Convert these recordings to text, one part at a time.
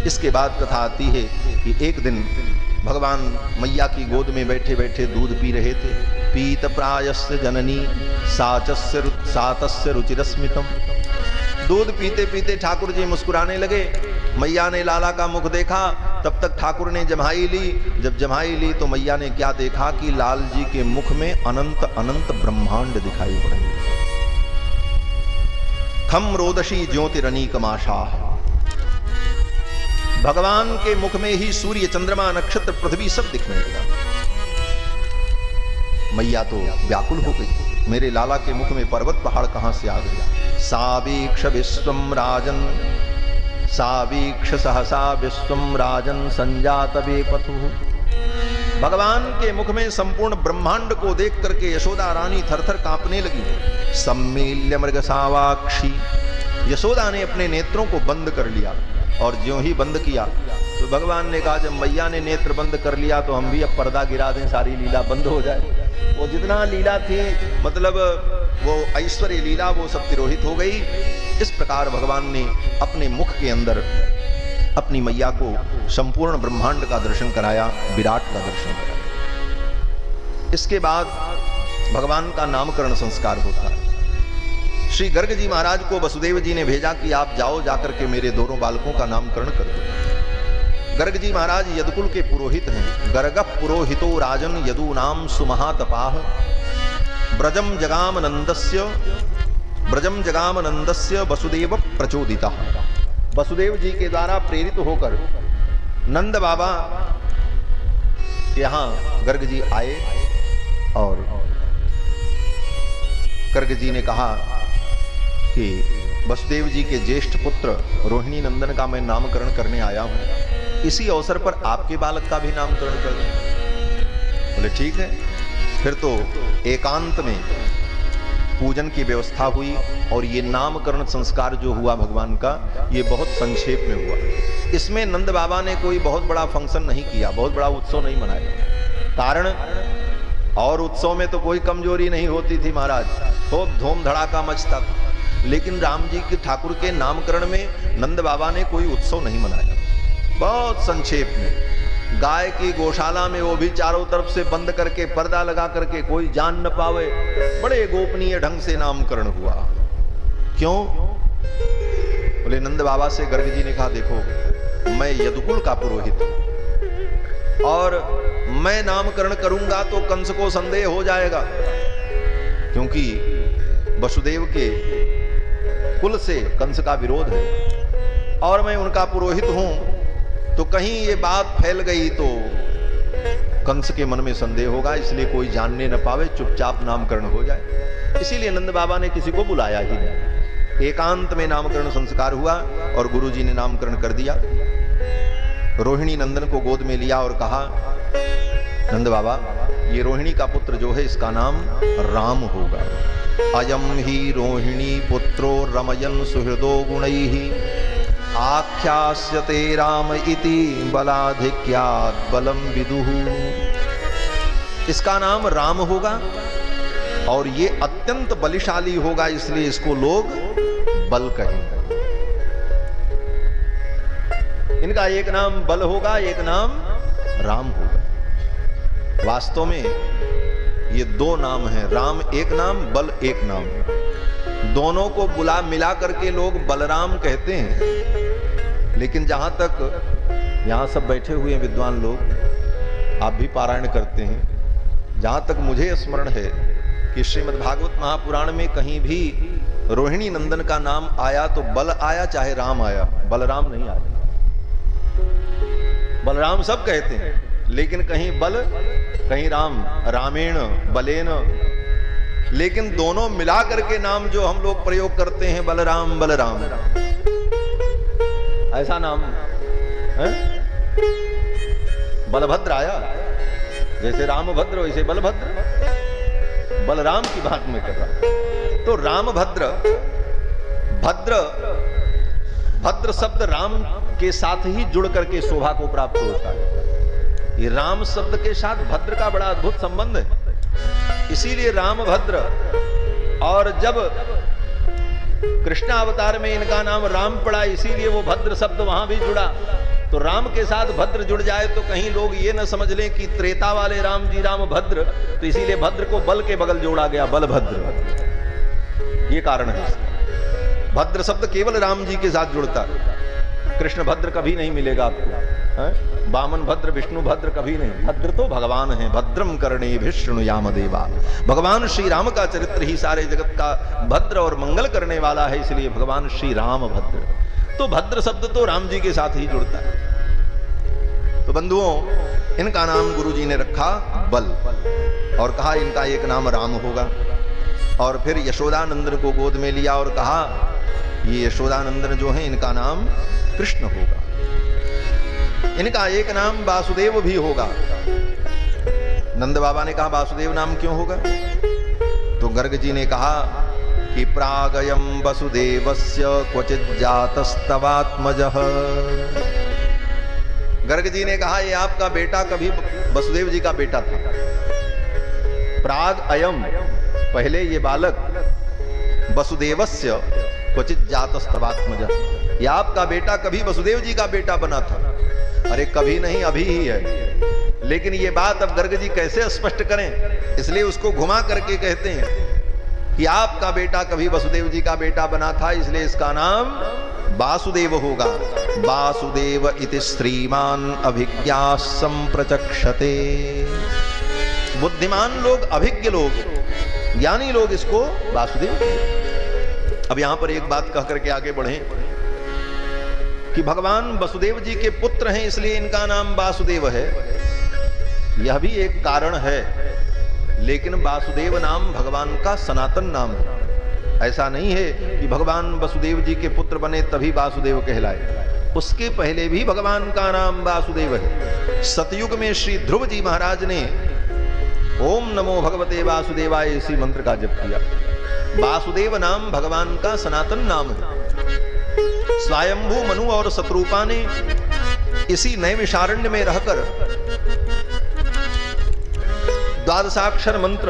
इसके बाद कथा आती है कि एक दिन भगवान मैया की गोद में बैठे बैठे दूध पी रहे थे। पीत प्रायस्य जननी सातस्य रुचिरस्मितम। दूध पीते पीते ठाकुर जी मुस्कुराने लगे। मैया ने लाला का मुख देखा, तब तक ठाकुर ने जम्हाई ली। जब जम्हाई ली तो मैया ने क्या देखा कि लाल जी के मुख में अनंत अनंत ब्रह्मांड दिखाई पड़े। खम रोदशी ज्योतिरनीकमाशा। भगवान के मुख में ही सूर्य चंद्रमा नक्षत्र पृथ्वी सब दिखने लगा। मैया तो व्याकुल हो गई, मेरे लाला के मुख में पर्वत पहाड़ कहां से आ गया। सावीक्ष विश्वम राजन, सावीक्ष सहसा विश्वम राजन संजात वेपथु। भगवान के मुख में संपूर्ण ब्रह्मांड को देख करके यशोदा रानी थरथर कांपने लगी। सम्मील्य मृग सावाक्षी। यशोदा ने अपने नेत्रों को बंद कर लिया, और ज्यों ही बंद किया तो भगवान ने कहा जब मैया ने नेत्र बंद कर लिया तो हम भी अब पर्दा गिरा दें, सारी लीला बंद हो जाए। वो जितना लीला थी, मतलब वो ऐश्वर्य लीला, वो सब तिरोहित हो गई। इस प्रकार भगवान ने अपने मुख के अंदर अपनी मैया को संपूर्ण ब्रह्मांड का दर्शन कराया, विराट का दर्शन कराया। इसके बाद भगवान का नामकरण संस्कार होता है। श्री गर्ग जी महाराज को वसुदेव जी ने भेजा कि आप जाओ, जाकर के मेरे दोनों बालकों का नामकरण कर दो। गर्ग जी महाराज यदुकुल के पुरोहित हैं। गर्ग पुरोहितो राजन यदूनाम सुमहातपाह। ब्रजम जगाम नंदस्य वसुदेव प्रचोदिता। वसुदेव जी के द्वारा प्रेरित होकर नंद बाबा के यहाँ गर्ग जी आए, और गर्ग जी ने कहा कि वसुदेव जी के ज्येष्ठ पुत्र रोहिणी नंदन का मैं नामकरण करने आया हूं, इसी अवसर पर आपके बालक का भी नामकरण कर दूं। बोले ठीक है। फिर तो एकांत में पूजन की व्यवस्था हुई, और ये नामकरण संस्कार जो हुआ भगवान का, ये बहुत संक्षेप में हुआ। इसमें नंद बाबा ने कोई बहुत बड़ा फंक्शन नहीं किया, बहुत बड़ा उत्सव नहीं मनाया। कारण, और उत्सव में तो कोई कमजोरी नहीं होती थी महाराज, खूब धूम धड़ाका मचता था। लेकिन राम जी के ठाकुर के नामकरण में नंद बाबा ने कोई उत्सव नहीं मनाया, बहुत संक्षेप में। गाय की गौशाला में, वो भी चारों तरफ से बंद करके, पर्दा लगा करके, कोई जान न पावे, बड़े गोपनीय ढंग से नामकरण हुआ। क्यों? बोले नंद बाबा से गर्ग जी ने कहा देखो मैं यदुकुल का पुरोहित हूं, और मैं नामकरण करूंगा तो कंस को संदेह हो जाएगा, क्योंकि वसुदेव के कुल से कंस का विरोध है, और मैं उनका पुरोहित हूं, तो कहीं ये बात फैल गई तो कंस के मन में संदेह होगा, इसलिए कोई जानने न पावे, चुपचाप नामकरण हो जाए। इसीलिए नंद बाबा ने किसी को बुलाया ही नहीं। एकांत में नामकरण संस्कार हुआ, और गुरुजी ने नामकरण कर दिया। रोहिणी नंदन को गोद में लिया और कहा नंद बाबा, ये रोहिणी का पुत्र जो है इसका नाम राम होगा। अयम ही रोहिणी पुत्रो रमयन सुहृदो गुणैः आख्यास्यते राम इति बलाधिक्यात् बलम विदुः। इसका नाम राम होगा, और ये अत्यंत बलिशाली होगा, इसलिए इसको लोग बल कहेंगे। इनका एक नाम बल होगा, एक नाम राम होगा। वास्तव में ये दो नाम हैं, राम एक नाम, बल एक नाम। दोनों को बुला मिला करके लोग बलराम कहते हैं। लेकिन जहां तक यहां सब बैठे हुए हैं विद्वान लोग, आप भी पारायण करते हैं, जहां तक मुझे स्मरण है कि श्रीमद् भागवत महापुराण में कहीं भी रोहिणी नंदन का नाम आया तो बल आया चाहे राम आया, बलराम नहीं आया। बलराम सब कहते हैं, लेकिन कहीं बल कहीं राम, रामेण बलेन। लेकिन दोनों मिला करके नाम जो हम लोग प्रयोग करते हैं, बलराम बलराम, ऐसा नाम है? बलभद्र आया, जैसे रामभद्र वैसे बलभद्र। बलराम की बात में कर रहा। तो रामभद्र, भद्र, भद्र शब्द राम के साथ ही जुड़ करके शोभा को प्राप्त होता है। ये राम शब्द के साथ भद्र का बड़ा अद्भुत संबंध है, इसीलिए रामभद्र। और जब कृष्ण अवतार में इनका नाम राम पड़ा, इसीलिए वो भद्र शब्द वहां भी जुड़ा। तो राम के साथ भद्र जुड़ जाए तो कहीं लोग ये न समझ लें कि त्रेता वाले राम जी राम भद्र, तो इसीलिए भद्र को बल के बगल जोड़ा गया, बलभद्र। ये कारण है। भद्र शब्द केवल राम जी के साथ जुड़ता है, कृष्ण भद्र कभी नहीं मिलेगा आपको, है? वामन भद्र, विष्णु भद्र कभी नहीं। भद्र तो भगवान है। भद्रम कर्णे विष्णु याम देवा। भगवान श्री राम का चरित्र ही सारे जगत का भद्र और मंगल करने वाला है, इसलिए भगवान श्री राम भद्र। तो भद्र शब्द तो राम जी के साथ ही जुड़ता है। तो बंधुओं, इनका नाम गुरु जी ने रखा बल, और कहा इनका एक नाम राम होगा। और फिर यशोदानंदन को गोद में लिया और कहा ये यशोदानंदन जो है इनका नाम कृष्ण होगा, इनका एक नाम वासुदेव भी होगा। नंद बाबा ने कहा वासुदेव नाम क्यों होगा? तो गर्ग जी ने कहा कि प्रागयम वसुदेवस्य क्वचित जातस्तवात्मजः। गर्ग जी ने कहा ये आपका बेटा कभी वसुदेव जी का बेटा था। प्राग अयम, पहले ये बालक, वसुदेवस्य क्वचित जातस्तवात्मजः, ये आपका बेटा कभी वसुदेव जी का बेटा बना था। अरे कभी नहीं, अभी ही है। लेकिन ये बात अब गर्ग जी कैसे स्पष्ट करें, इसलिए उसको घुमा करके कहते हैं कि आपका बेटा कभी वसुदेव जी का बेटा बना था, इसलिए इसका नाम वासुदेव होगा। वासुदेव इति श्रीमान अभिज्ञा संप्रचक्षते। बुद्धिमान लोग, अभिज्ञ लोग, ज्ञानी लोग इसको वासुदेव। अब यहां पर एक बात कह करके आगे बढ़े कि भगवान वसुदेव जी के पुत्र हैं, इसलिए इनका नाम वासुदेव है। यह भी एक कारण है, लेकिन वासुदेव नाम भगवान का सनातन नाम है। ऐसा नहीं है कि भगवान वसुदेव जी के पुत्र बने तभी वासुदेव कहलाए, उसके पहले भी भगवान का नाम वासुदेव है। सतयुग में श्री ध्रुव जी महाराज ने ओम नमो भगवते वासुदेवाय इसी मंत्र का जप किया। वासुदेव नाम भगवान का सनातन नाम है। स्वयंभू मनु और शत्रुपा ने इसी नैमिषारण्य में रहकर द्वादशाक्षर मंत्र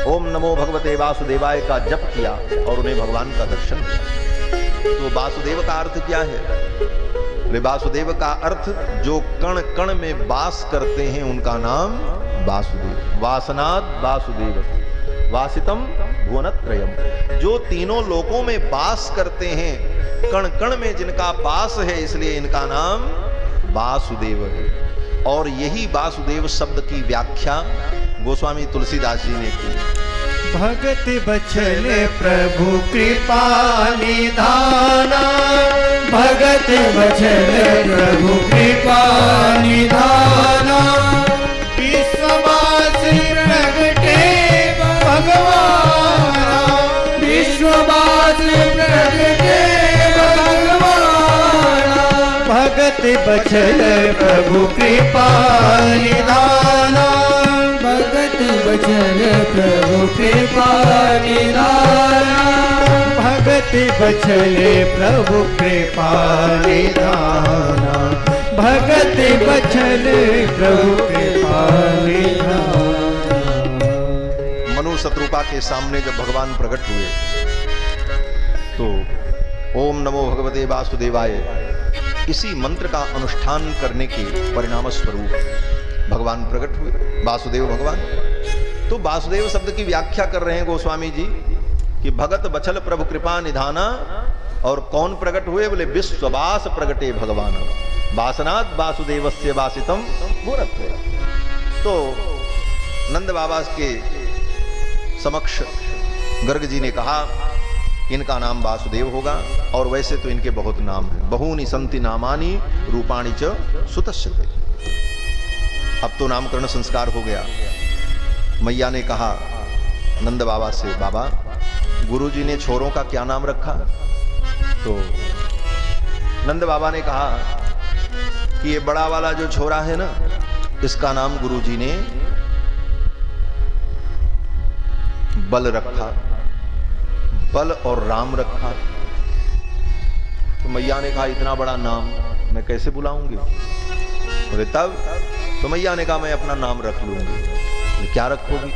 ओम नमो भगवते वासुदेवाय का जप किया और उन्हें भगवान का दर्शन दिया। तो वासुदेव का अर्थ क्या है? वासुदेव का अर्थ जो कण कण में वास करते हैं उनका नाम वासुदेव। वासनाद वासुदेव वासितम भुवनत्रयम, जो तीनों लोकों में वास करते हैं, कण कण में जिनका वास है, इसलिए इनका नाम वासुदेव है। और यही वासुदेव शब्द की व्याख्या गोस्वामी तुलसीदास जी ने की। भगत बचन प्रभु कृपा निधाना, भगत बचन प्रभु कृपा निधाना, विश्ववास प्रगटे भगवान, विश्ववास प्रगटे भगवान, भगत बचन प्रभु कृपा निधाना, भगत बचन प्रभु कृपा निधाना, भगत बचन प्रभु कृपा निधाना, भगत बचन प्रभु कृपा निधाना। मनु शत्रुपा के सामने जब भगवान प्रकट हुए तो ओम नमो भगवते वासुदेवाय इसी मंत्र का अनुष्ठान करने के परिणाम स्वरूप भगवान प्रकट हुए, वासुदेव भगवान। तो वासुदेव शब्द की व्याख्या कर रहे हैं गोस्वामी जी कि भगत बचल प्रभु कृपा निधाना, और कौन प्रकट हुए? बोले विश्ववास प्रगटे भगवान, वासनाद वासुदेवस्य वासितम भुवनत्रयम्। तो नंद बाबा के समक्ष गर्ग जी ने कहा इनका नाम वासुदेव होगा, और वैसे तो इनके बहुत नाम हैं। बहूनि संति नामानि रूपाणि च सुतस्यते। अब तो नामकरण संस्कार हो गया। मैया ने कहा नंद बाबा से, बाबा गुरुजी ने छोरों का क्या नाम रखा? तो नंद बाबा ने कहा कि ये बड़ा वाला जो छोरा है ना, इसका नाम गुरुजी ने बल रखा, बल और राम रखा। तो मैया ने कहा इतना बड़ा नाम मैं कैसे बुलाऊंगी? बोले तब? तो मैया ने कहा मैं अपना नाम रख लूंगी। तो क्या रखोगी?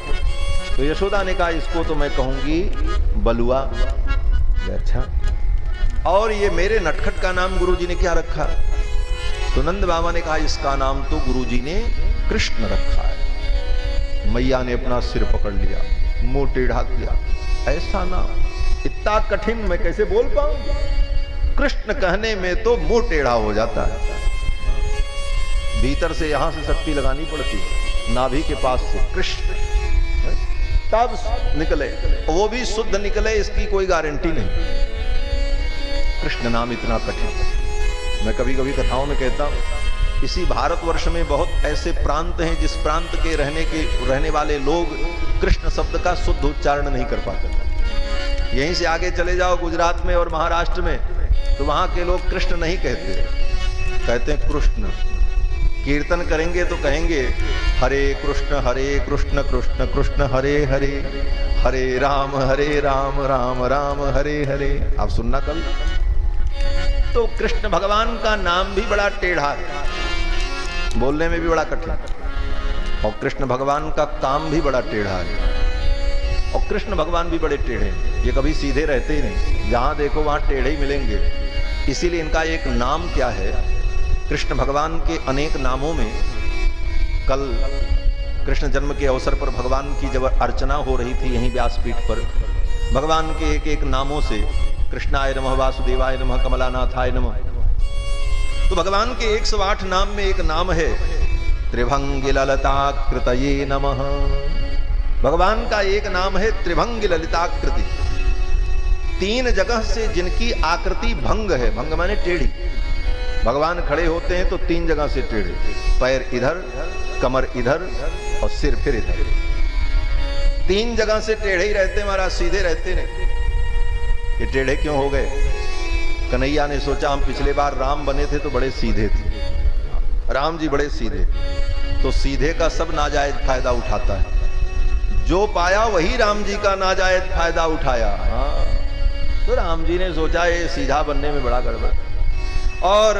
तो यशोदा ने कहा इसको तो मैं कहूंगी बलुआ। अच्छा, और ये मेरे नटखट का नाम गुरुजी ने क्या रखा? तो नंद बाबा ने कहा इसका नाम तो गुरुजी ने कृष्ण रखा है। मैया ने अपना सिर पकड़ लिया, मुंह टेढ़ा किया, ऐसा नाम इतना कठिन मैं कैसे बोल पाऊं? कृष्ण कहने में तो मुंह टेढ़ा हो जाता है। भीतर से यहां से शक्ति लगानी पड़ती है, नाभि के पास से कृष्ण, तब निकले, वो भी शुद्ध निकले इसकी कोई गारंटी नहीं। कृष्ण नाम इतना कठिन। मैं कभी कभी कथाओं में कहता हूं, इसी भारतवर्ष में बहुत ऐसे प्रांत हैं जिस प्रांत के रहने वाले लोग कृष्ण शब्द का शुद्ध उच्चारण नहीं कर पाते। यहीं से आगे चले जाओ गुजरात में और महाराष्ट्र में, तो वहां के लोग कृष्ण नहीं कहते, कहते हैं कृष्ण। कीर्तन करेंगे तो कहेंगे हरे कृष्ण कृष्ण कृष्ण हरे हरे, हरे राम राम राम हरे हरे। आप सुनना कल। तो कृष्ण भगवान का नाम भी बड़ा टेढ़ा है, बोलने में भी बड़ा कठिन, और कृष्ण भगवान का काम भी बड़ा टेढ़ा है, और कृष्ण भगवान भी बड़े टेढ़े हैं। ये कभी सीधे रहते ही नहीं, जहां देखो वहां टेढ़े ही मिलेंगे। इसीलिए इनका एक नाम क्या है, कृष्ण भगवान के अनेक नामों में, कल कृष्ण जन्म के अवसर पर भगवान की जब अर्चना हो रही थी यहीं व्यासपीठ पर, भगवान के एक एक नामों से, कृष्णाय नमः, वासुदेवाय नमः, कमलानाथाय नमः, तो भगवान के 108 नाम में एक नाम है त्रिभंग ललिताकृतये नमः। भगवान का एक नाम है त्रिभंग ललिताकृति। 3 जगह से जिनकी आकृति भंग है, भंग माने टेढ़ी, भगवान खड़े होते हैं तो 3 जगह से टेढ़े, पैर इधर, कमर इधर और सिर फिर इधर, 3 जगह से टेढ़े ही रहते महाराज, सीधे रहते नहीं। ये टेढ़े क्यों हो गए? कन्हैया ने सोचा हम पिछले बार राम बने थे तो बड़े सीधे थे, राम जी बड़े सीधे, तो सीधे का सब नाजायज फायदा उठाता है, जो पाया वही राम जी का नाजायज फायदा उठाया। हाँ, तो राम जी ने सोचा ये सीधा बनने में बड़ा गड़बड़, और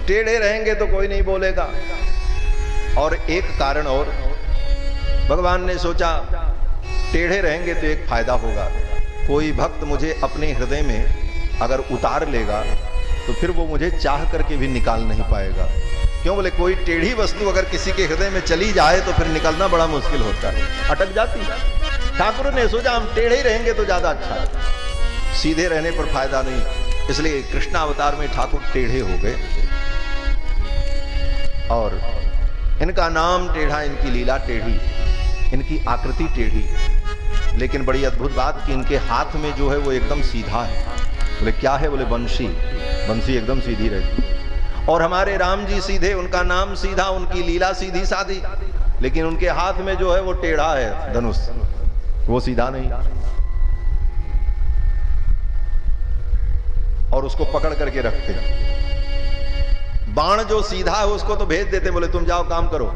टेढ़े रहेंगे तो कोई नहीं बोलेगा। और एक कारण और, भगवान ने सोचा टेढ़े रहेंगे तो एक फायदा होगा, कोई भक्त मुझे अपने हृदय में अगर उतार लेगा तो फिर वो मुझे चाह करके भी निकाल नहीं पाएगा। क्यों बोले, कोई टेढ़ी वस्तु अगर किसी के हृदय में चली जाए तो फिर निकलना बड़ा मुश्किल होता है, अटक जाती है। ठाकुर ने सोचा हम टेढ़े ही रहेंगे तो ज्यादा अच्छा है, सीधे रहने पर फायदा नहीं, इसलिए कृष्णावतार में ठाकुर टेढ़े हो गए। और इनका नाम टेढ़ा, इनकी लीला टेढ़ी, इनकी आकृति टेढ़ी, लेकिन बड़ी अद्भुत बात कि इनके हाथ में जो है वो एकदम सीधा है। बोले क्या है? बोले बंशी, बंशी एकदम सीधी रहती। और हमारे राम जी सीधे, उनका नाम सीधा, उनकी लीला सीधी साधी, लेकिन उनके हाथ में जो है वो टेढ़ा है धनुष, वो सीधा नहीं, और उसको पकड़ करके रखते हैं। बाण जो सीधा है उसको तो भेज देते, बोले तुम जाओ काम करो,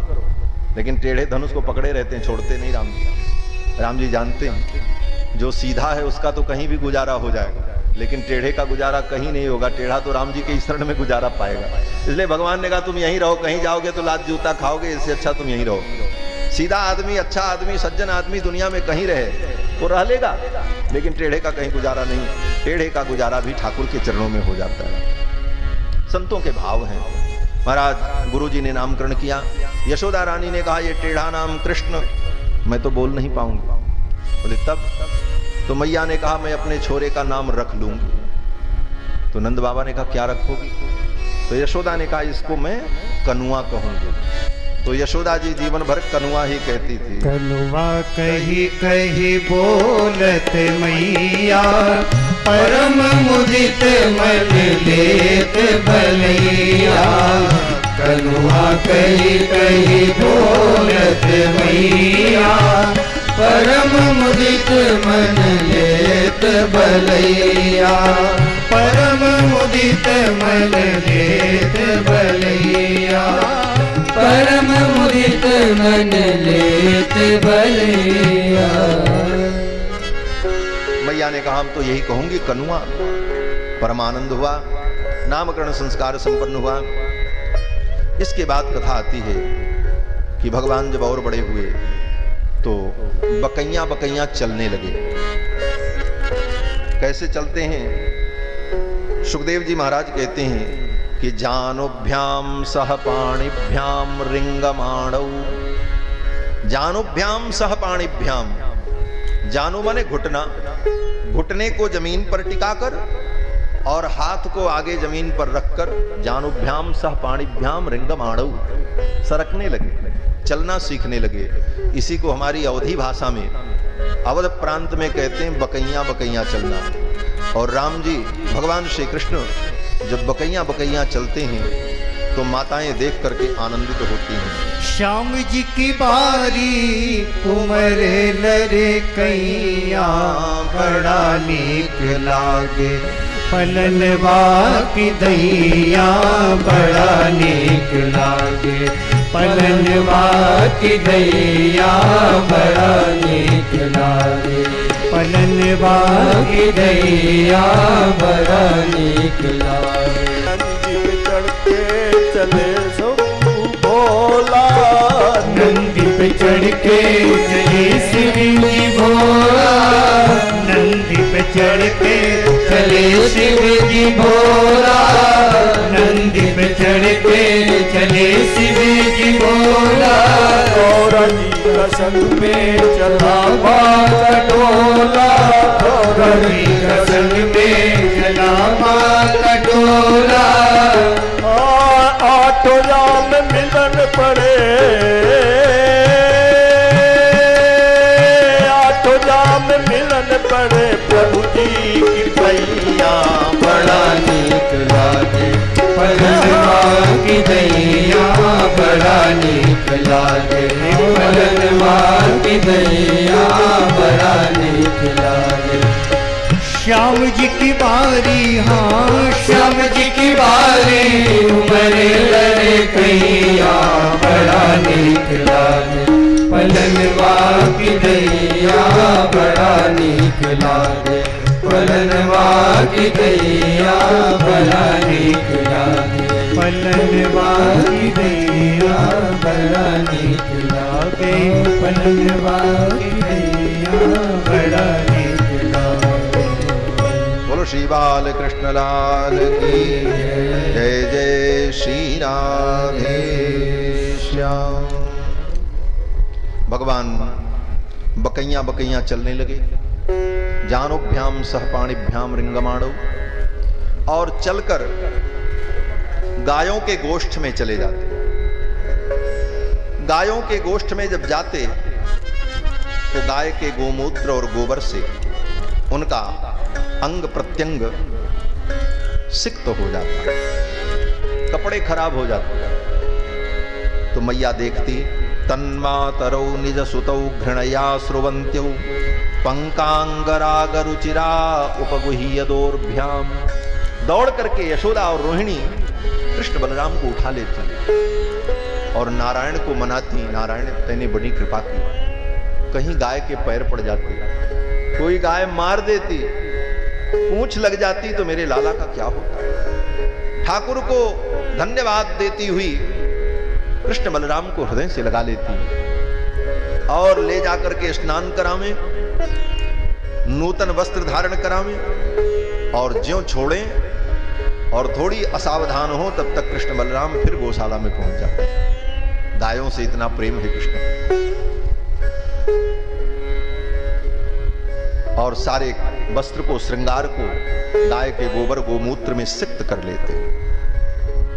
लेकिन टेढ़े धनुष को पकड़े रहते हैं, छोड़ते नहीं राम जी। राम जी जानते हैं जो सीधा है उसका तो कहीं भी गुजारा हो जाएगा, लेकिन टेढ़े का गुजारा कहीं नहीं होगा। टेढ़ा तो राम जी के शरण में गुजारा पाएगा, इसलिए भगवान ने कहा तुम यहीं रहो, कहीं जाओगे तो लात जूता खाओगे, इससे अच्छा तुम यहीं रहो। सीधा आदमी, अच्छा आदमी, सज्जन आदमी दुनिया में कहीं रहे वो रह लेगा, लेकिन टेढ़े का कहीं गुजारा नहीं। टेढ़े का गुजारा भी ठाकुर के चरणों में हो जाता है। संतों के भाव हैं। महाराज गुरुजी ने नामकरण किया, यशोदा रानी ने कहा ये टेढ़ा नाम कृष्ण मैं तो बोल नहीं पाऊंगी। बोले तब? तो मैया ने कहा मैं अपने छोरे का नाम रख लूंगी। तो नंद बाबा ने कहा क्या रखोगी? तो यशोदा ने कहा इसको मैं कनुआ कहूंगी। तो यशोदा जी जीवन भर कनुआ ही कहती थी। कनुआ कही कही बोलत मैया, परम मुदित मन लेत भलैया। कनुआ कही कही बोलत मैया, परम मुदित मन लेत भलैया। परम मुदित मन लेत भलैया, परम मुदित मन लेत भलैया। मैया ने कहा हम तो यही कहूंगी कनुआ। परमानंद हुआ, नामकरण संस्कार संपन्न हुआ। इसके बाद कथा आती है कि भगवान जब और बड़े हुए तो बकैयां बकैयां चलने लगे। कैसे चलते हैं? सुखदेव जी महाराज कहते हैं कि जानुभ्याम सह पाणिभ्याम रिंगमाणौ। जानुभ्याम सह पाणिभ्याम, जानु माने घुटना, घुटने को जमीन पर टिकाकर और हाथ को आगे जमीन पर रखकर जानुभ्याम सह पाणिभ्याम रिंगमाणौ सरकने लगे, चलना सीखने लगे। इसी को हमारी अवधी भाषा में, अवध प्रांत में कहते हैं बकैया बकैया चलना। और राम जी भगवान श्री कृष्ण जब बकैया बकैया चलते हैं तो माताएं देख करके आनंदित होती हैं। श्याम जी की बारी उमरे लरे कैया, बड़ा नीक लागे पलनवा की दैया, बड़ा नीक लागे पलनवा की दैया, बड़ा नीक लागे पलनवा की दैया, बड़ा नीक लागे। चले शंभु भोला, नंदी पे चढ़ के चले शिव जी भोला, नंदी पे चढ़ के चले शिव जी भोला, नंदी पे चढ़ के चले शिव जी भोला। गौरा जी का संग में चला माता डोला, गौरा जी का संग में चला माता डोला। आठो जाम मिलन पड़े, आठो जाम मिलन पड़े, प्रभु जी की पैया, बड़ा नीक लागे पलनवा की दैया, बड़ा नीक लागे पलनवा की दैया, बड़ा नीक लागे। श्याम जी की बारी, हाँ श्याम जी की बारी उमरे लरे कैया, बड़ा नीक लागे पलनवा की दैया, बड़ा नीक लागे पलनवा की दैया, बड़ा नीक लागे पलनवा की दैया, बड़ा नीक लागे पलनवा की दैया, बड़ा नीक लागे। बोलो श्री बाल कृष्ण लाल की जय, जय श्री राधे श्याम। भगवान बकैया बकैया चलने लगे, जानुभ्याम सह पाणिभ्याम रिंगमाणौ, और चलकर गायों के गोष्ठ में चले जाते। गायों के गोष्ठ में जब जाते तो गाय के गोमूत्र और गोबर से उनका अंग प्रत्यंग सिक्त हो जाता, कपड़े खराब हो जाते। तो मैया देखती, तन्मातरौ निज सुतौ घृणया स्रुवन्त्यौ, पंकांगरागरुचिरा उपगुह्य दोर्भ्याम। दौड़ करके यशोदा और रोहिणी कृष्ण बलराम को उठा लेती और नारायण को मनाती, नारायण तेने बड़ी कृपा की। कहीं गाय के पैर पड़ जाते, कोई गाय मार देती, पूंछ लग जाती तो मेरे लाला का क्या होता। ठाकुर को धन्यवाद देती हुई कृष्ण बलराम को हृदय से लगा लेती और ले जाकर के स्नान करावे, नूतन वस्त्र धारण करावे और ज्यों छोड़े और थोड़ी असावधान हो तब तक कृष्ण बलराम फिर गौशाला में पहुंच जाते। गायों से इतना प्रेम है कृष्ण। और सारे वस्त्र को, श्रृंगार को गाय के गोबर गोमूत्र में सिक्त कर लेते।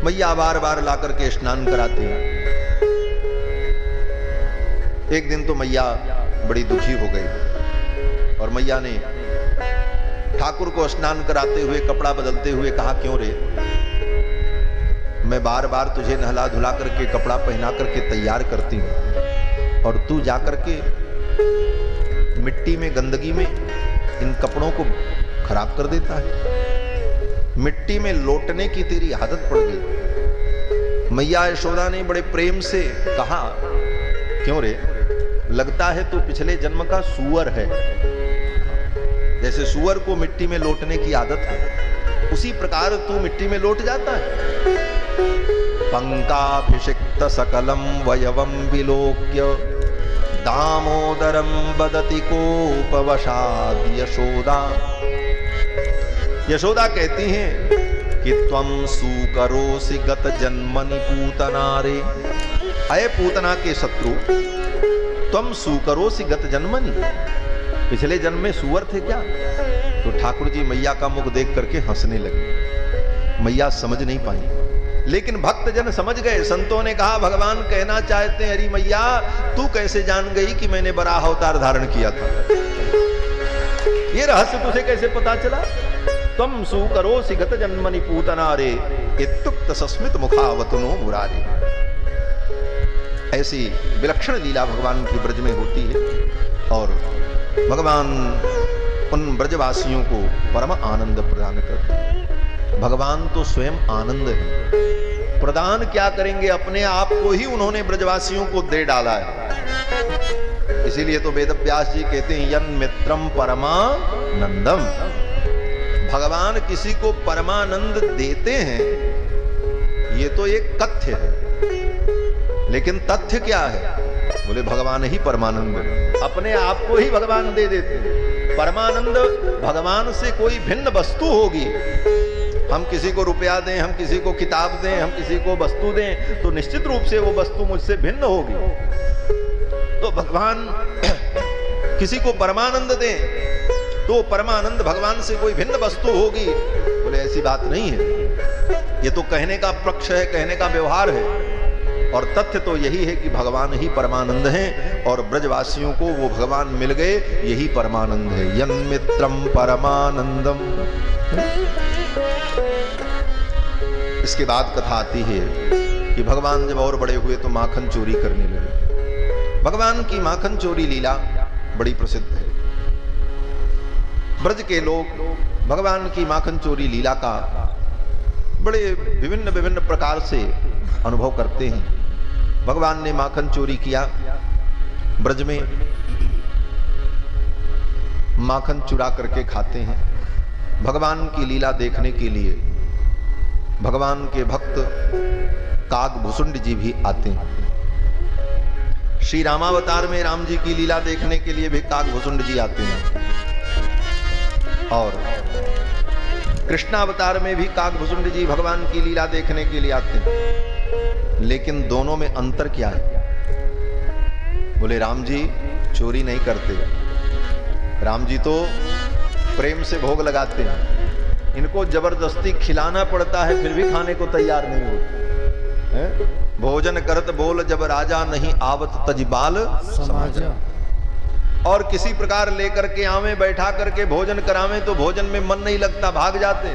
मैया बार बार ला करके स्नान कराते हैं। एक दिन तो मैया बड़ी दुखी हो गई और मैया ने ठाकुर को स्नान कराते हुए, कपड़ा बदलते हुए कहा, क्यों रे, मैं बार बार तुझे नहला धुला करके कपड़ा पहना करके तैयार करती हूं और तू जाकर के मिट्टी में, गंदगी में इन कपड़ों को खराब कर देता है। मिट्टी में लौटने की तेरी आदत पड़ गई। मैया यशोदा ने बड़े प्रेम से कहा, क्यों रे, लगता है तू पिछले जन्म का सूअर है। जैसे सूअर को मिट्टी में लौटने की आदत है, उसी प्रकार तू मिट्टी में लौट जाता है। पंकाभिषिक्त सकलम वयवम विलोक्य दामोदरम बदति कोपवशाद यशोदा। यशोदा कहती हैं कि त्वं सुकरोसि गत जन्मनि पूतनारे। अये पूतना के शत्रु, त्वं सुकरोसि गत जन्मनि, पिछले जन्म में सुअर थे क्या? तो ठाकुर जी मैया का मुख देख करके हंसने लगे। मैया समझ नहीं पाई, लेकिन भक्त जन समझ गए। संतों ने कहा भगवान कहना चाहते हैं, अरे मैया तू कैसे जान गई कि मैंने बराह अवतार धारण किया था? ये रहस्य तुझे कैसे पता चला? त्वं सुकरोसि गत जन्मनि पूतनारे इत्युक्त सस्मित मुखावतनो मुरारे। ऐसी विलक्षण लीला भगवान की ब्रज में होती है और भगवान उन ब्रजवासियों को परम आनंद प्रदान करते हैं। भगवान तो स्वयं आनंद है, प्रदान क्या करेंगे? अपने आप को ही उन्होंने ब्रजवासियों को दे डाला है। इसीलिए तो वेदव्यास जी कहते हैं यन मित्रम परमानंदम। भगवान किसी को परमानंद देते हैं, ये तो एक तथ्य है, लेकिन तथ्य क्या है? बोले भगवान ही परमानंद है, अपने आप को ही भगवान दे देते हैं। परमानंद भगवान से कोई भिन्न वस्तु होगी, हम किसी को रुपया दें, हम किसी को किताब दें, हम किसी को वस्तु दें, तो निश्चित रूप से वो वस्तु मुझसे भिन्न होगी। तो भगवान किसी को परमानंद दें तो परमानंद भगवान से कोई भिन्न वस्तु होगी? बोले ऐसी बात नहीं है, ये तो कहने का पक्ष है, कहने का व्यवहार है, और तथ्य तो यही है कि भगवान ही परमानंद हैं और ब्रजवासियों को वो भगवान मिल गए, यही परमानंद है। यन मित्रम परमानंदम। इसके बाद कथा आती है कि भगवान जब और बड़े हुए तो माखन चोरी करने लगे। भगवान की माखन चोरी लीला बड़ी प्रसिद्ध है। ब्रज के लोग भगवान की माखन चोरी लीला का बड़े विभिन्न विभिन्न प्रकार से अनुभव करते हैं। भगवान ने माखन चोरी किया, ब्रज में माखन चुरा करके खाते हैं। भगवान की लीला देखने के लिए भगवान के भक्त काकभुसुंड जी भी आते हैं। श्री रामावतार में राम जी की लीला देखने के लिए भी काकभुसुंड जी आते हैं, और कृष्णावतार में भी काकभुसुंड जी भगवान की लीला देखने के लिए आते हैं। लेकिन दोनों में अंतर क्या है? बोले राम जी चोरी नहीं करते, राम जी तो प्रेम से भोग लगाते हैं, इनको जबरदस्ती खिलाना पड़ता है फिर भी खाने को तैयार नहीं होते। भोजन करत बोल जब राजा, नहीं आवत तजबाल समाजा। और किसी प्रकार लेकर के आवे, बैठा करके भोजन करावे तो भोजन में मन नहीं लगता, भाग जाते।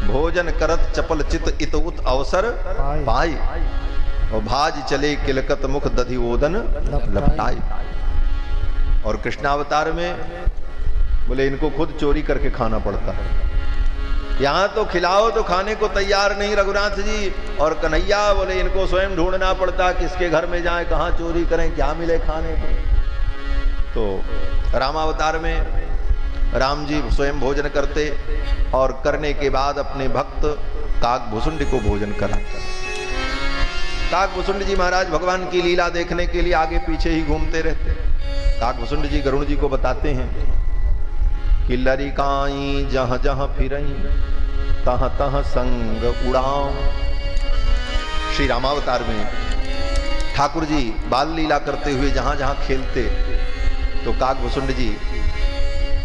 भोजन करत चपल चित इत उत अवसर पाई, और भाज चले किलकत मुख दधि ओदन लपटाई। और कृष्णावतार में बोले इनको खुद चोरी करके खाना पड़ता है। यहाँ तो खिलाओ तो खाने को तैयार नहीं रघुनाथ जी, और कन्हैया बोले इनको स्वयं ढूंढना पड़ता, किसके घर में जाएं, कहाँ चोरी करें, क्या मिले खाने को। तो रामावतार में राम जी स्वयं भोजन करते और करने के बाद अपने भक्त काकभुसुंड को भोजन कराते। काकभुसुंड जी महाराज भगवान की लीला देखने के लिए आगे पीछे ही घूमते रहते। काकभुसुंड जी गरुड़ जी को बताते हैं कि लरिकाई जहां जहां फिरई तहां तहां संग उड़ाऊं। श्री रामावतार में ठाकुर जी बाल लीला करते हुए जहां जहां खेलते तो काकभुसुंड जी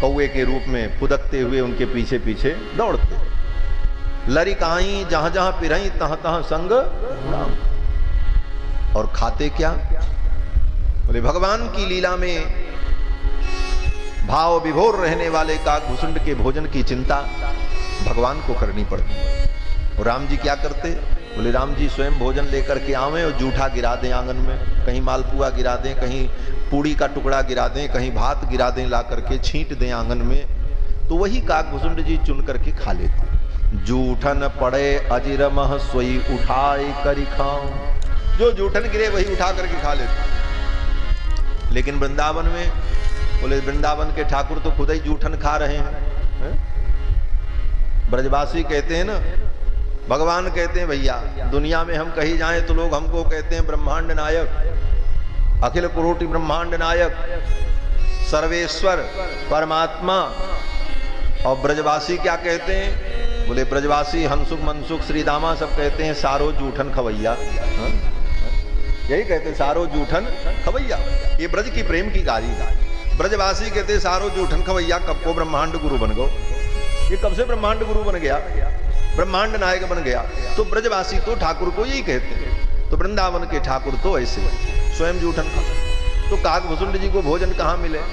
कौवे के रूप में फुदकते हुए उनके पीछे पीछे दौड़ते। लरिकाई जहां जहां फिरई तहां तहां संग उड़ाऊं। और खाते क्या? बोले भगवान की लीला में भाव विभोर रहने वाले काकभुसुंड के भोजन की चिंता भगवान को करनी पड़ती। और राम जी क्या करते? बोले राम जी स्वयं भोजन लेकर के आवे और जूठा गिरा दें आंगन में, कहीं मालपुआ गिरा दें, कहीं पूड़ी का टुकड़ा गिरा दें, कहीं भात गिरा दें, ला करके छींट दें आंगन में, तो वही काकभुसुंड जी चुन करके खा लेते। जूठन पड़े अजिर मह सोई उठाई करी खाऊं। जो जूठन गिरे वही उठा करके खा लेते। लेकिन वृंदावन में बोले वृंदावन के ठाकुर तो खुद ही जूठन खा रहे हैं। ब्रजवासी कहते हैं ना, भगवान कहते हैं भैया दुनिया में हम कहीं जाएं तो लोग हमको कहते हैं ब्रह्मांड नायक, अखिल कोटि ब्रह्मांड नायक, सर्वेश्वर परमात्मा। और ब्रजवासी क्या कहते हैं? बोले ब्रजवासी हंसुक मनसुख श्रीदामा सब कहते हैं सारो जूठन खवैया, यही कहते हैं सारो जूठन खवैया। ये ब्रज की प्रेम की गाली। ब्रजवासी कहते हैं सारो जूठन खवैया, कब को ब्रह्मांड गुरु बन गो। ये कब से ब्रह्मांड गुरु बन गया, ब्रह्मांड नायक बन गया। तो ब्रजवासी तो ठाकुर को यही कहते हैं। तो वृंदावन के ठाकुर तो ऐसे स्वयं जूठन खा। तो काकभुसुंड जी को भोजन कहाँ मिले?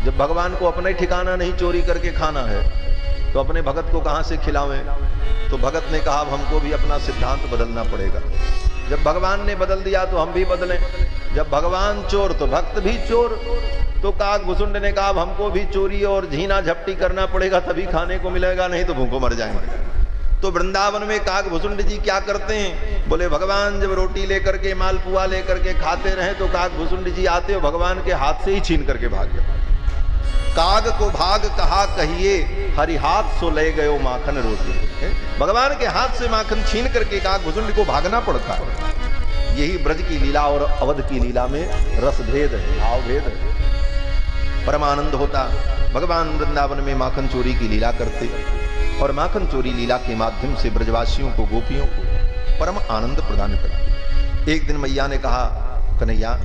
जब भगवान को अपने ठिकाना नहीं चोरी करके खाना है तो अपने भगत को कहां से खिलावें? तो भगत ने कहा हमको भी अपना सिद्धांत बदलना पड़ेगा। जब भगवान ने बदल दिया तो हम भी बदलें। जब भगवान चोर तो भक्त भी चोर। तो काकभुसुंड ने कहा हमको भी चोरी और झीना झपटी करना पड़ेगा, तभी खाने को मिलेगा, नहीं तो भूखों मर जाएंगे। तो वृंदावन में काकभुसुंड जी क्या करते हैं? बोले भगवान जब रोटी लेकर के मालपुआ लेकर के खाते रहे तो काकभुसुंड जी आते हो भगवान के हाथ से ही छीन करके भाग गए। काग को भाग कहा कहिए, हरि हाथ सो ले गयो माखन रोटी। भगवान के हाथ से माखन छीन करके काकभुसुंड को भागना पड़ता है। यही ब्रज की लीला और अवध की लीला में रस भेद है, भाव भेद है। परमानंद होता। भगवान वृंदावन में माखन चोरी की लीला करते और माखन चोरी लीला के माध्यम से ब्रजवासियों को, गोपियों को परम आनंद प्रदान करते। एक दिन मैया ने कहा कन्हैया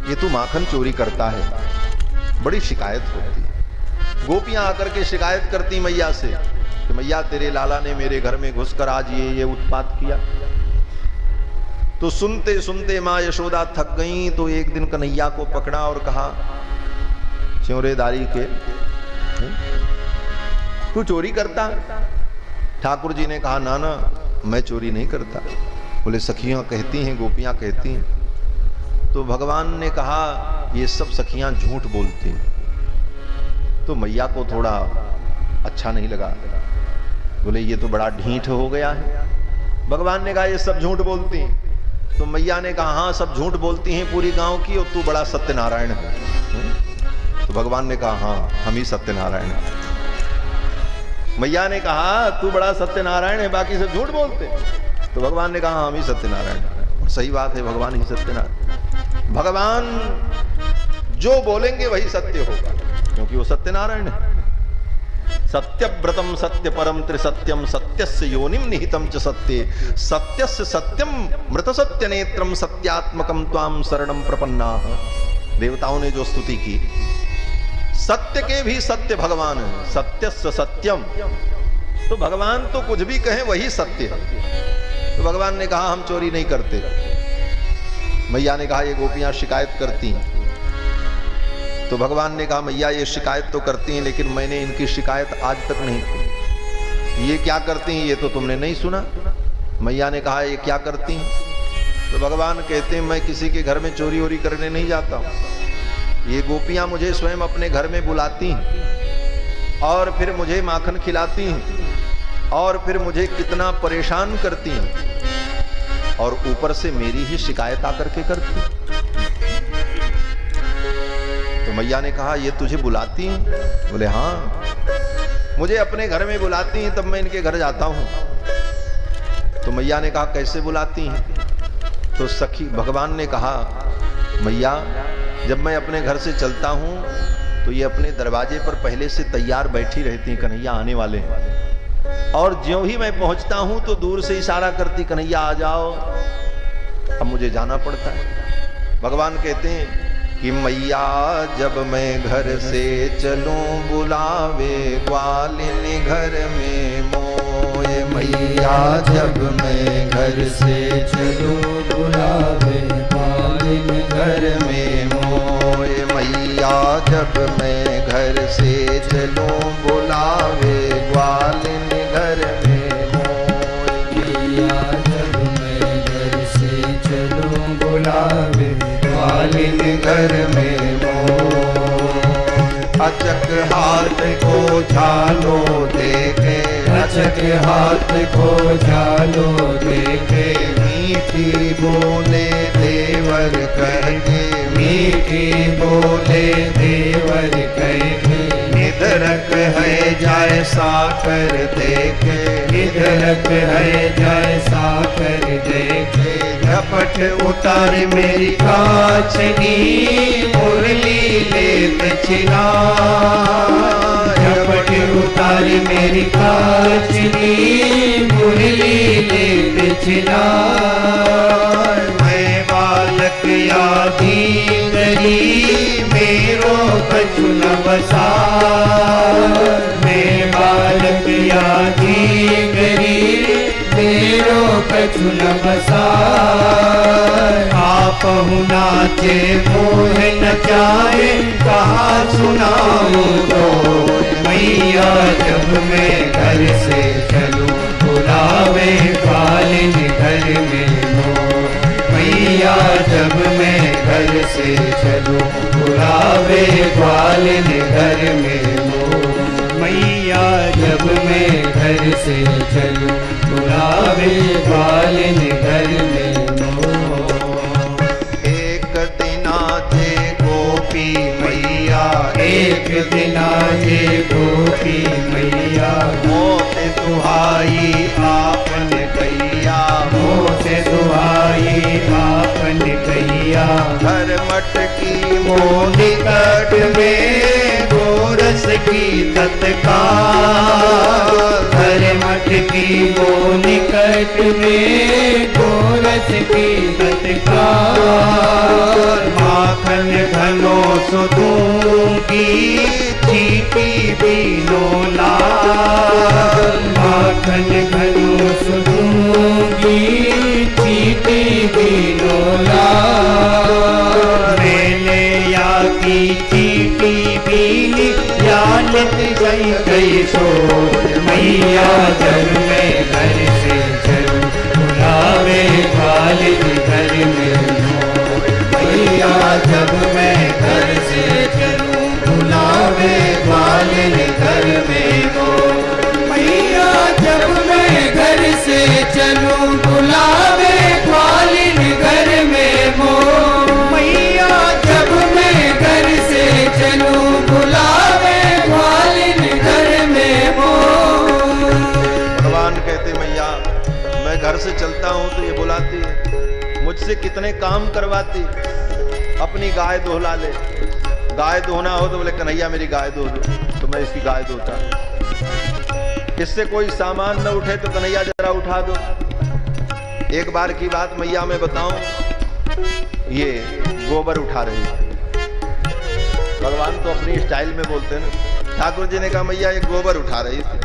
ये तू माखन चोरी करता है, बड़ी शिकायत होती है। गोपियां आकर के शिकायत करती मैया से कि मैया तेरे लाला ने मेरे घर में घुसकर आज ये उत्पात किया। तो सुनते सुनते माँ यशोदा थक गई। तो एक दिन कन्हैया को पकड़ा और कहा च्योरेदारी के तू चोरी करता? ठाकुर जी ने कहा ना ना मैं चोरी नहीं करता। बोले सखियां कहती हैं, गोपियां कहती हैं। तो भगवान ने कहा ये सब सखियां झूठ बोलती। तो मैया को थोड़ा अच्छा नहीं लगा। बोले ये तो बड़ा ढीठ हो गया है। भगवान ने कहा ये सब झूठ बोलती। तो मैया ने कहा हाँ सब झूठ बोलती हैं पूरी गांव की, और तू बड़ा सत्यनारायण है। तो भगवान ने कहा हाँ हम ही सत्यनारायण हैं। मैया ने कहा तू बड़ा सत्यनारायण है, बाकी सब झूठ बोलते। तो भगवान ने कहा हम ही सत्यनारायण हैं। सही बात है, भगवान ही सत्यनारायण। भगवान जो बोलेंगे वही सत्य होगा, क्योंकि वो सत्यनारायण है। सत्यव्रतम सत्य परम त्रिसत्यम सत्यस्य योनिम निहितम च सत्ये सत्यस्य सत्यम मृत सत्य नेत्रम सत्यात्मकम त्वाम शरणम प्रपन्नाः। देवताओं ने जो स्तुति की, सत्य के भी सत्य भगवान है। सत्यस्य सत्यम, तो भगवान तो कुछ भी कहें वही सत्य है। तो भगवान ने कहा हम चोरी नहीं करते। मैया ने कहा ये गोपियां शिकायत करती हैं। तो भगवान ने कहा मैया ये शिकायत तो करती हैं, लेकिन मैंने इनकी शिकायत आज तक नहीं की। ये क्या करती हैं ये तो तुमने नहीं सुना। मैया ने कहा ये क्या करती हैं? तो भगवान कहते हैं मैं किसी के घर में चोरी वोरी करने नहीं जाता हूँ। ये गोपियां मुझे स्वयं अपने घर में बुलाती हैं और फिर मुझे माखन खिलाती हैं और फिर मुझे कितना परेशान करती हैं, और ऊपर से मेरी ही शिकायत आकर के करती। तो मैया ने कहा ये तुझे बुलाती हैं? बोले हाँ मुझे अपने घर में बुलाती हैं, तब मैं इनके घर जाता हूं। तो मैया ने कहा कैसे बुलाती हैं? तो सखी भगवान ने कहा मैया जब मैं अपने घर से चलता हूं तो ये अपने दरवाजे पर पहले से तैयार बैठी रहती हैं, कन्हैया आने वाले हैं। और ज्यों ही मैं पहुंचता हूं तो दूर से इशारा करती कन्हैया आ जाओ। अब मुझे जाना पड़ता है। भगवान कहते हैं कि मैया जब मैं घर से चलूं बुलावे ग्वालिन घर में मोए। मैया जब मैं घर से चलूं बुलावे ग्वालिन घर में मोए। मैया जब मैं घर से चलूं बुलावे ग्वालिन घर में मोए। मैया जब मैं घर से चलूं बुलावे ग्वालिन घर में मोए। अचक हाथ को झालो देखे, अचक हाथ को झालो देखे। मीठी बोले देवर कहके, मीठी बोले देवर कहके। निधरक है जाय साकर देखे, निधरक है जाय साकर देखे। झपट उतार मेरी कांचनी मुरली ले दक्षिणा झपट उतार मेरी कांचनी मुरली ले दक्षिणा मैं बालक यादी करी मेरो कछु न बसा मैं बालक यादी करी मेरो कछु न बसा आप नाचे मोह नचाए कहा सुनाऊं तो मैया जब मैं घर से चलूं बुलावे बालिन घर में हो मैया जब मैं घर से चलूं बुलावे बालिन घर में हो मैया जब मैं घर से चलूं बुलावे बालिन घर में हो एक दिना जे गोपी मैया एक दिना जे गोपी मैया मोते दुहाई आपन गैया मोसे दुहाई आपन गैया घर मटकी मोनी कट में गोरस की तत्काल घर मटकी मोनी कट में गोरस की तत्काल माखन घनो सुदूंगी चीटी बीनो लाल माखन घनो सुदूंगी चीटी बीनो लाल मैंने या की चीटी बीनी यानित गई सो मैया जब मैं घर से चलूं बुलावे बालिन घर में हो मैया जब मैं घर से चलूं बुलावे बालिन घर में हो मैया जब मैं घर से चलूं बुलावे बालिन घर में हो मैया जब मैं घर से चलूं बुलावे बालिन घर में हो भगवान कहते मैया मैं घर से चलता हूँ तो ये बुलाती है, मुझसे कितने काम करवाती, अपनी गाय दोहला ले, गाय दोहना हो तो बोले कन्हैया मेरी गाय दो तो मैं इसकी गाय दोहता, इससे कोई सामान न उठे तो कन्हैया जरा उठा दो। एक बार की बात मैया मैं बताऊं, ये गोबर उठा रही थी, भगवान तो अपनी स्टाइल में बोलते हैं ना। ठाकुर जी ने कहा मैया ये गोबर उठा रही थी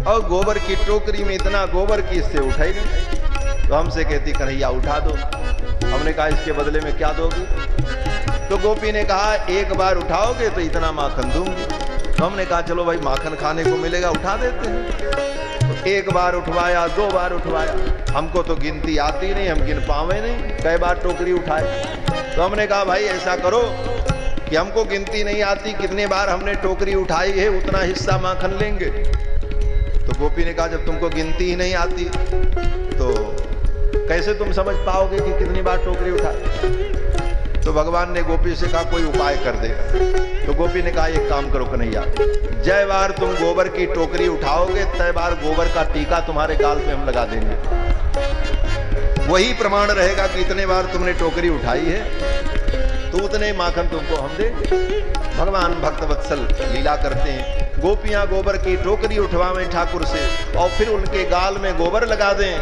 और गोबर की टोकरी में इतना गोबर की इससे उठा ही नहीं, तो हमसे कहती कन्हैया उठा दो। हमने कहा इसके बदले में क्या दोगी? तो गोपी ने कहा एक बार उठाओगे तो इतना माखन दूंगी। तो हमने कहा चलो भाई माखन खाने को मिलेगा, उठा देते हैं। तो एक बार उठवाया, दो बार उठवाया, हमको तो गिनती आती नहीं, हम गिन पावे नहीं कई बार टोकरी उठाए। तो हमने कहा भाई ऐसा करो कि हमको गिनती नहीं आती, कितने बार हमने टोकरी उठाई है उतना हिस्सा माखन लेंगे। तो गोपी ने कहा जब तुमको गिनती ही नहीं आती तो कैसे तुम समझ पाओगे कि कितनी बार टोकरी उठाई? तो भगवान ने गोपी से कहा कोई उपाय कर दे। तो गोपी ने कहा एक काम करो कन्हैया, जय बार तुम गोबर की टोकरी उठाओगे तय बार गोबर का टीका तुम्हारे गाल पे हम लगा देंगे, वही प्रमाण रहेगा कि इतने बार तुमने टोकरी उठाई है तो उतने माखन तुमको हम देंगे। भगवान भक्त वत्सल लीला करते हैं, गोपियां गोबर की टोकरी उठवावें ठाकुर से और फिर उनके गाल में गोबर लगा दें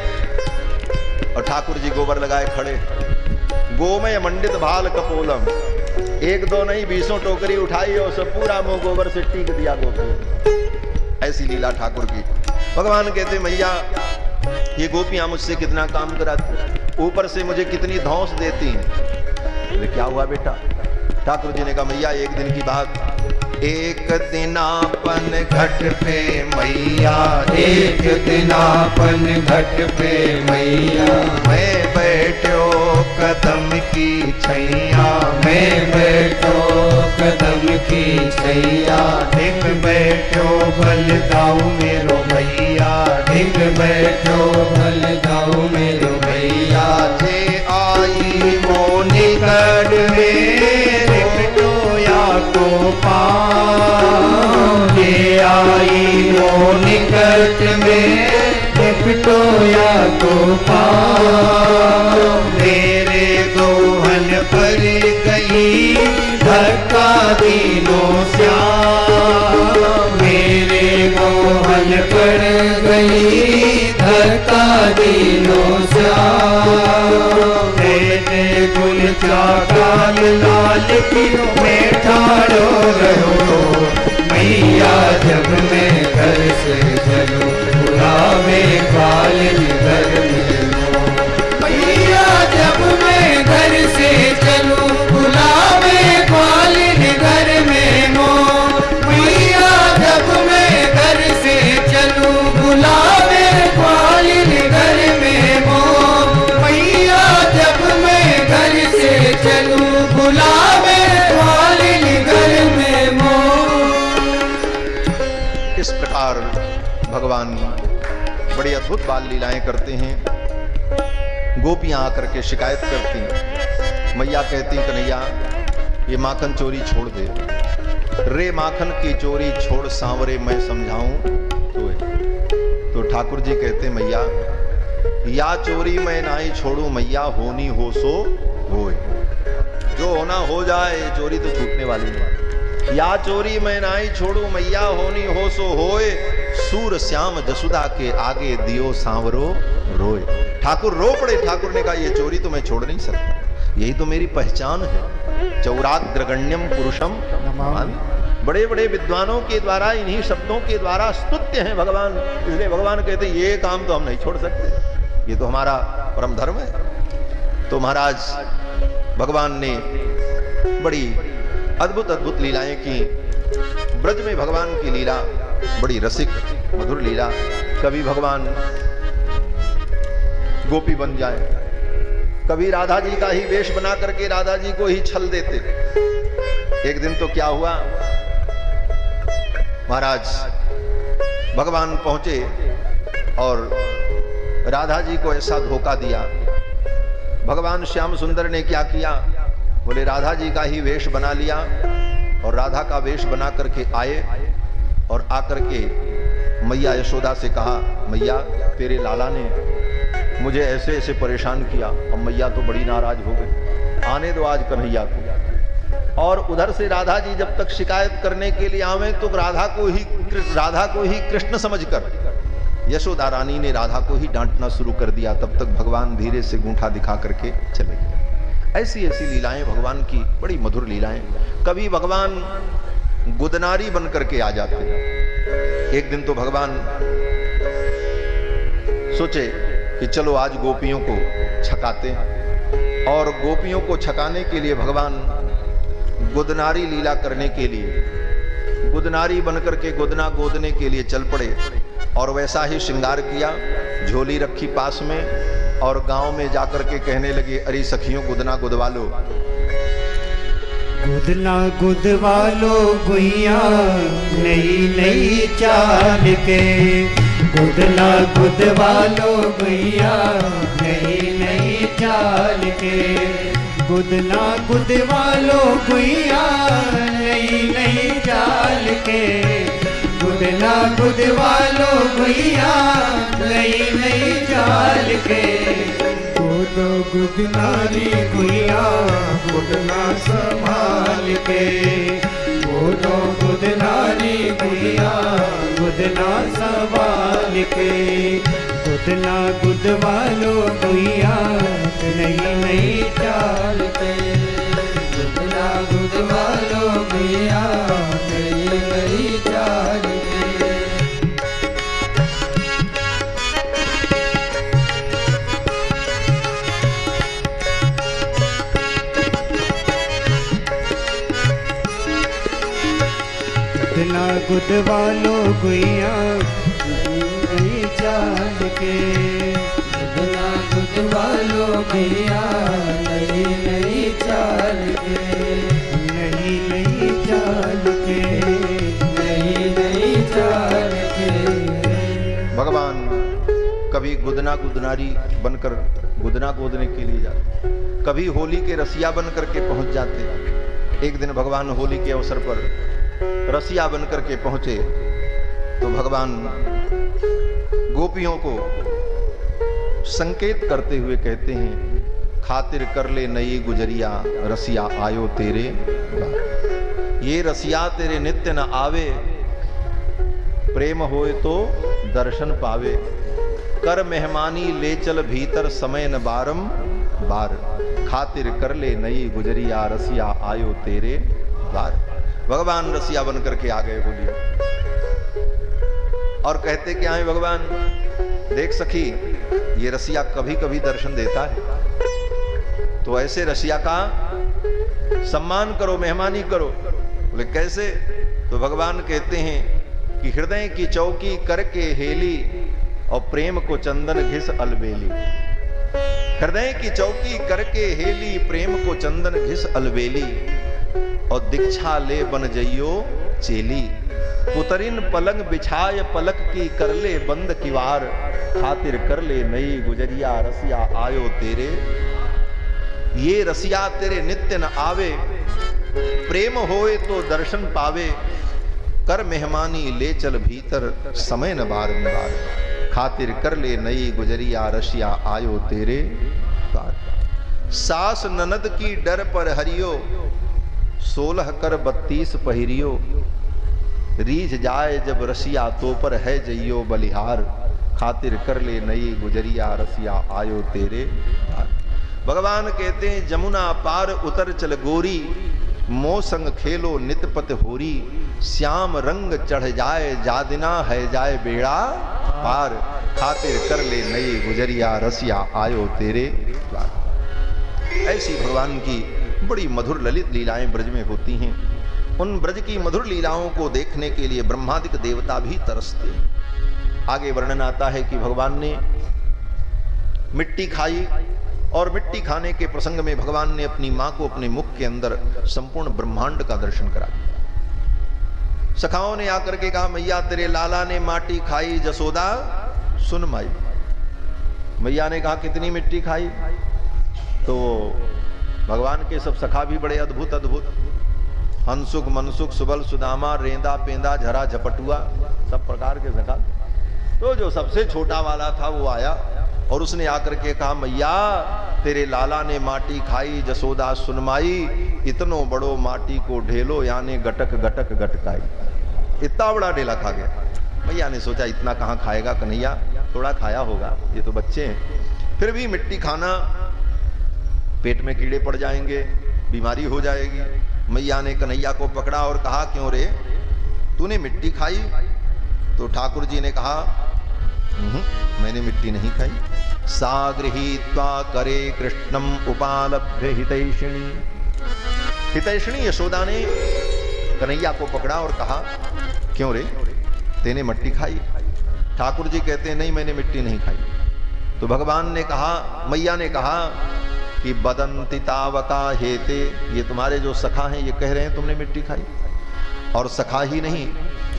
और ठाकुर जी गोबर लगाए खड़े। गोमय मंडित भाल कपोलम, एक दो नहीं 20 टोकरी उठाई और सब पूरा मुंह गोबर से टीक दिया गोपी। ऐसी लीला ठाकुर की। भगवान कहते मैया ये गोपियां मुझसे कितना काम कराती, ऊपर से मुझे कितनी धौंस देती हैं। बोले क्या हुआ बेटा? ठाकुर जी ने कहा मैया एक दिन की बात, एक दिनापन घट पे मैया, एक दिनापन घट पे मैया, मैं बैठो कदम की छैया, मैं बैठो कदम की छैया, ढिंग बैठो बल दाऊ मेरो भैया, ढिंग बैठो बल दाऊ मेरो भैया, जे आई वो निकट मेरे पिटोया को पाओ, ये आई वो निकट में टोया को पाओ, मेरे गोहन पर गई धक्का दीनों श्याम, मेरे गोहन पर गई धक्का दीनों श्याम, तेरे गुल चाकाल लाल की में ठाड़ो रहो, मैया जब मैं घर से चलूं बुलावे कालिन घर में नो, मैया जब मैं घर से चलूं बुलावे कालिन घर में नो, मैया जब मैं घर से चलूं बुलावे कालिन घर में नो, मैया जब मैं घर से चलूं बुलावे कालिन घर में नो। इस प्रकार भगवान बड़ी अद्भुत बाल लीलाएं करते हैं। गोपियां आकर के शिकायत करती, मैया कहती कन्हैया ये माखन चोरी छोड़ दे, रे माखन की चोरी छोड़ सांवरे मैं समझाऊं तो ठाकुर जी कहते मैया या चोरी मैं नहीं छोड़ू मैया, होनी हो सो होए, जो होना हो जाए, चोरी तो छूटने वाली नहीं। या चोरी मैं नहीं छोड़ू मैया, होनी हो सो होए, सूर श्याम जसुदा के आगे दियो सांवरो रोए। ठाकुर रो पड़े। ठाकुर ने कहा ये चोरी तो मैं छोड़ नहीं सकता, यही तो मेरी पहचान है। चौराग्रगण्यम पुरुषम नमामि। बड़े बड़े विद्वानों के द्वारा, इन्हीं शब्दों के द्वारा स्तुत्य हैं भगवान, इसलिए भगवान कहते ये काम तो हम नहीं छोड़ सकते, ये तो हमारा परम धर्म है। तो महाराज भगवान ने बड़ी अद्भुत अद्भुत लीलाएं की। ब्रज में भगवान की लीला बड़ी रसिक मधुर लीला। कभी भगवान गोपी बन जाए, कभी राधा जी का ही वेश बना करके राधा जी को ही छल देते। एक दिन तो क्या हुआ, महाराज भगवान पहुंचे और राधा जी को ऐसा धोखा दिया। भगवान श्याम सुंदर ने क्या किया, बोले राधा जी का ही वेश बना लिया और राधा का वेश बना करके आए और आकर के मैया यशोदा से कहा मैया तेरे लाला ने मुझे ऐसे ऐसे परेशान किया। अब मैया तो बड़ी नाराज हो गई, आने दो आज कन्हैया को। और उधर से राधा जी जब तक शिकायत करने के लिए आवे तो राधा को ही कृष्ण समझकर यशोदा रानी ने राधा को ही डांटना शुरू कर दिया। तब तक भगवान धीरे से गूंठा दिखा करके चले गए। ऐसी ऐसी लीलाएं भगवान की, बड़ी मधुर लीलाएं। कभी भगवान गुदनारी बन करके आ जाते हैं। एक दिन तो भगवान सोचे कि चलो आज गोपियों को छकाते हैं, और गोपियों को छकाने के लिए भगवान गुदनारी लीला करने के लिए गुदनारी बनकर के गुदना गोदने के लिए चल पड़े। और वैसा ही श्रृंगार किया, झोली रखी पास में और गांव में जाकर के कहने लगे अरे सखियों गुदना गुदवा लो। गुदना गुदवा लो गुइया नई नई चाल के, गुदना गुदवा लो गुइया नई नई चाल के, गुदना गुदवा लो गुइया नई नई चाल के, गुदना गुदवा लो गुइया नई नई चाल के। गुदो गुदनारी गुइया गुदना संभाल के, गुदो गुदनारी गुइया गुदना संभाल के, गुदना गुदवा लो गुइया नई नई चाल के, गुदना गुदवा लो गुइया नई नई चाल के। गुदना गुदवा लो गुइया नई चाल के, गुदना गुदवा लो गुइया नई नई चाल के, नई नई चाल के, नई नई चाल के। भगवान कभी गुदना गुदनारी बनकर गुदना गोदने के लिए जाते, कभी होली के रसिया बन करके पहुंच जाते। एक दिन भगवान होली के अवसर पर रसिया बनकर के पहुंचे तो भगवान गोपियों को संकेत करते हुए कहते हैं, खातिर कर ले नई गुजरिया रसिया आयो तेरे द्वार। ये रसिया तेरे नित्य न आवे, प्रेम होए तो दर्शन पावे। कर मेहमानी ले चल भीतर समय न बारम बार। खातिर कर ले नई गुजरिया रसिया आयो तेरे द्वार। भगवान रसिया बन करके आ गए, बोलिए। और कहते क्या है भगवान, देख सखी ये रसिया कभी कभी दर्शन देता है, तो ऐसे रसिया का सम्मान करो, मेहमानी करो। बोले कैसे? तो भगवान कहते हैं कि हृदय की चौकी करके हेली और प्रेम को चंदन घिस अलबेली। हृदय की चौकी करके हेली, प्रेम को चंदन घिस अलबेली। और दीक्षा ले बन जइयो चेली। पुतरिन पलंग बिछाय पलक की कर ले बंद किवार। खातिर कर ले नई गुजरिया रसिया आयो तेरे। ये रसिया तेरे नित्य न आवे, प्रेम होए तो दर्शन पावे। कर मेहमानी ले चल भीतर समय न बार बार। खातिर कर ले नई गुजरिया रसिया आयो तेरे द्वार। सास ननद की डर पर हरियो, 16 कर 32 पहिरियो। रीझ जाए जब रसिया तो पर है जइयो बलिहार। खातिर कर ले नई गुजरिया रसिया आयो तेरे द्वार। भगवान कहते हैं, जमुना पार उतर चल गोरी। मो संग खेलो नितपत होरी। श्याम रंग चढ़ जाए जादिना है जाए बेड़ा पार। खातिर कर ले नई गुजरिया रसिया आयो तेरे द्वार। ऐसी भगवान की बड़ी मधुर ललित लीलाएं ब्रज में होती हैं। उन ब्रज की मधुर लीलाओं को देखने के लिए ब्रह्मादिक देवता भी तरसते हैं। आगे वर्णन आता है कि भगवान ने मिट्टी खाई और मिट्टी खाने के प्रसंग में भगवान ने अपनी मां को अपने मुख के अंदर संपूर्ण ब्रह्मांड का दर्शन करा दिया। सखाओं ने आकर के कहा, मैया तेरे लाला ने माटी खाई जसोदा सुन माई। मैया ने कहा, कितनी मिट्टी खाई? तो भगवान के सब सखा भी बड़े अद्भुत अद्भुत, हंसुक मनसुक सुबल सुदामा रेंदा पेंदा झरा झपटुआ, सब प्रकार के सखा। तो जो सबसे छोटा वाला था वो आया और उसने आकर के कहा, मैया तेरे लाला ने माटी खाई जसोदा सुनमाई। इतनो बड़ो माटी को ढेलो यानी गटक गटक गटकाई। इतना बड़ा ढेला खा गया। मैया ने सोचा इतना कहाँ खाएगा कन्हैया, थोड़ा खाया होगा, ये तो बच्चे हैं। फिर भी मिट्टी खाना, पेट में कीड़े पड़ जाएंगे, बीमारी हो जाएगी। मैया ने कन्हैया को पकड़ा और कहा, क्यों रे तूने मिट्टी खाई? तो ठाकुर जी ने कहा, मैंने मिट्टी नहीं खाई। सागृहीत्वा करे कृष्णम उपालभ्य हितैषिणी। हितैषिणी यशोदा ने कन्हैया को पकड़ा और कहा, क्यों रे तेने मिट्टी खाई? ठाकुर जी कहते हैं, नहीं मैंने मिट्टी नहीं खाई। तो भगवान ने कहा, मैया ने कहा कि बदंति तावका हेते, ये तुम्हारे जो सखा हैं ये कह रहे हैं तुमने मिट्टी खाई। और सखा ही नहीं,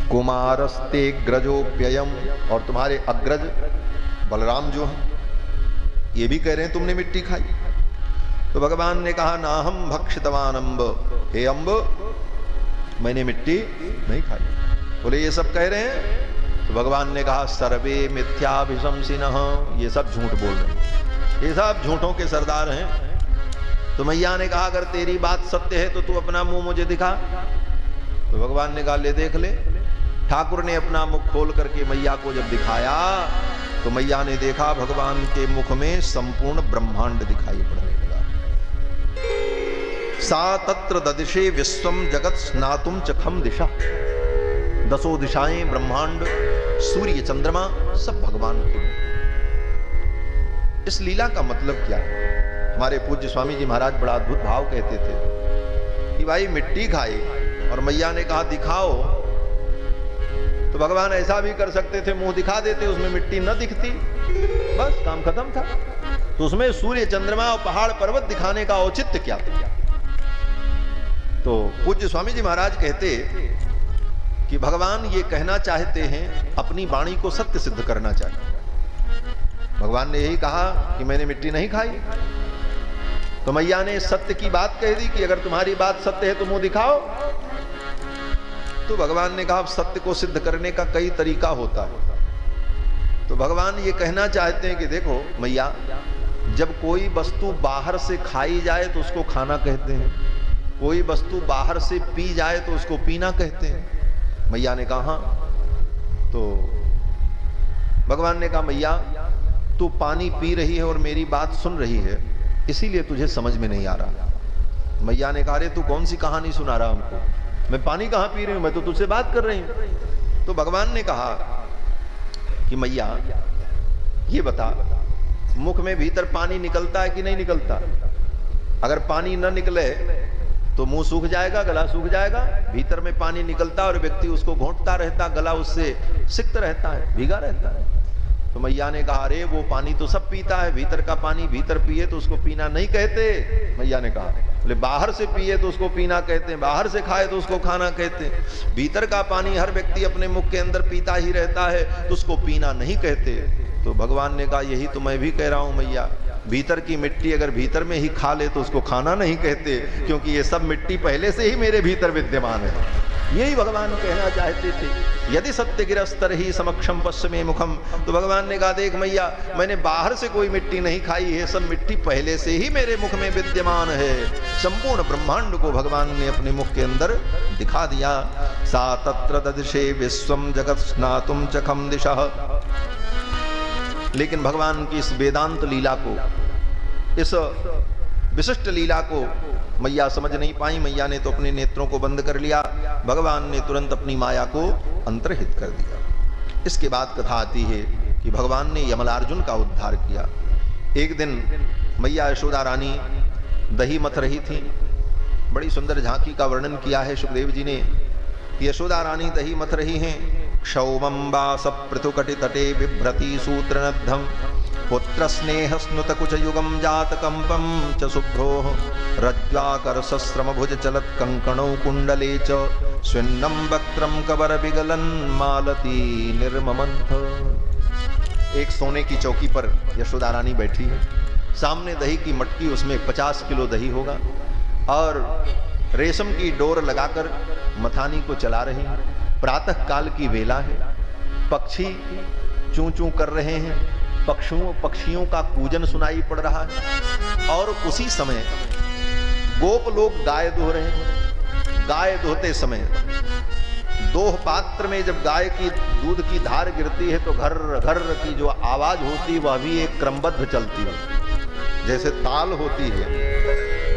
कुमारस्ते ग्रजोप्ययम, और तुम्हारे अग्रज बलराम जो हैं ये भी कह रहे हैं तुमने मिट्टी खाई। तो भगवान ने कहा, ना हम भक्षितवान अम्ब, हे अम्ब मैंने मिट्टी नहीं खाई। बोले ये सब कह रहे हैं? तो भगवान ने कहा, सर्वे मिथ्याभिशंसिनः, ये सब झूठ बोल रहे हैं, ये सब झूठों के सरदार हैं। तो मैया ने कहा, अगर तेरी बात सत्य है तो तू अपना मुंह मुझे दिखा। तो भगवान ने कहा, ले देख ले। ठाकुर ने अपना मुख खोल करके मैया को जब दिखाया तो मैया ने देखा भगवान के मुख में संपूर्ण ब्रह्मांड दिखाई पड़ने लगा। सा तत्र ददिशे विश्वम जगत स्नातुम चखम दिशा। 10 दिशाएं ब्रह्मांड, सूर्य चंद्रमा सब भगवान के मुख। इस लीला का मतलब क्या है? हमारे पूज्य स्वामी जी महाराज बड़ा अद्भुत भाव कहते थे कि भाई मिट्टी खाई और मैया ने कहा दिखाओ, तो भगवान ऐसा भी कर सकते थे, मुंह दिखा देते, उसमें मिट्टी न दिखती, बस काम खत्म था। तो उसमें सूर्य चंद्रमा और पहाड़ पर्वत दिखाने का औचित्य क्या था? तो पूज्य स्वामी जी महाराज कहते कि भगवान ये कहना चाहते हैं, अपनी वाणी को सत्य सिद्ध करना चाहते। भगवान ने यही कहा कि मैंने मिट्टी नहीं खाई। तो मैया ने सत्य की बात कह दी कि अगर तुम्हारी बात सत्य है तो मुंह दिखाओ। तो भगवान ने कहा, सत्य को सिद्ध करने का कई तरीका होता है। तो भगवान ये कहना चाहते हैं कि देखो मैया, जब कोई वस्तु बाहर से खाई जाए तो उसको खाना कहते हैं, कोई वस्तु बाहर से पी जाए तो उसको पीना कहते हैं। मैया ने कहा तो भगवान ने कहा मैया तू पानी पी रही है और मेरी बात सुन रही है, इसीलिए तुझे समझ में नहीं आ रहा। मैया ने कहा अरे तू कौन सी कहानी सुना रहा हमको, मैं पानी कहाँ पी रही हूँ, मैं तो तुझसे बात कर रही हूँ। तो भगवान ने कहा कि मैया ये बता, मुख में भीतर पानी निकलता है कि नहीं निकलता? अगर पानी न निकले तो मुंह सूख जाएगा, गला सूख जाएगा। भीतर में पानी निकलता और व्यक्ति उसको घोंटता रहता, गला उससे सिक्त रहता है, भीगा रहता है। तो मैया ने कहा अरे वो पानी तो सब पीता है, भीतर का पानी भीतर पिए तो उसको पीना नहीं कहते। मैया ने कहा बोले बाहर से पिए तो उसको पीना कहते हैं, बाहर से खाए तो उसको खाना कहते हैं। भीतर का पानी हर व्यक्ति अपने मुख के अंदर पीता ही रहता है तो उसको पीना नहीं कहते। तो भगवान ने कहा यही तो मैं भी कह रहा हूं मैया, भीतर की मिट्टी अगर भीतर में ही खा ले तो उसको खाना नहीं कहते, क्योंकि ये सब मिट्टी पहले से ही मेरे भीतर विद्यमान है। यही भगवान कहना चाहते थे। यदि सत्य गिरस्तर ही समक्षम पश्चिमे मुखम, तो भगवान ने कहा देख मैया, मैंने बाहर से कोई मिट्टी नहीं खाई है, सब मिट्टी पहले से ही मेरे मुख में विद्यमान है। संपूर्ण ब्रह्मांड को भगवान ने अपने मुख के अंदर दिखा दिया। सा तत्र ददृशे विश्वम जगत स्नातुम चखम दिशः। लेकिन भगवान की इस वेदांत लीला को, इस विशिष्ट लीला को मैया समझ नहीं पाई। मैया ने तो अपने नेत्रों को बंद कर लिया, भगवान ने तुरंत अपनी माया को अंतर्हित कर दिया। इसके बाद कथा आती है कि भगवान ने यमलार्जुन का उद्धार किया। एक दिन मैया यशोदा रानी दही मथ रही थी। बड़ी सुंदर झांकी का वर्णन किया है सुखदेव जी ने। यशोदा रानी दही मथ रही हैं। क्षौमंबा सपृथुकटि तटे बिभ्रति सूत्रनद्धम पुत्र स्नेह स्नुत कुच युगम जात कंपम च शुभ्रो रज्ज्वाकर सस्रम भुज चलत कंकणौ कुंडले च स्विन्नम वक्त्रम कबर बिगलन मालती निर्ममंथ। एक सोने की चौकी पर यशोदा रानी बैठी है, सामने दही की मटकी, उसमें 50 किलो दही होगा, और रेशम की डोर लगाकर मथानी को चला रही है। प्रातः काल की वेला है, पक्षी चूं चूं कर रहे हैं, पक्षियों का कूजन सुनाई पड़ रहा है। और उसी समय गोप लोग गाय दुह रहे हैं। गाय दुहते समय दोह पात्र में जब गाय की दूध की धार गिरती है तो घर घर की जो आवाज होती है वह भी एक क्रमबद्ध चलती है। जैसे ताल होती है,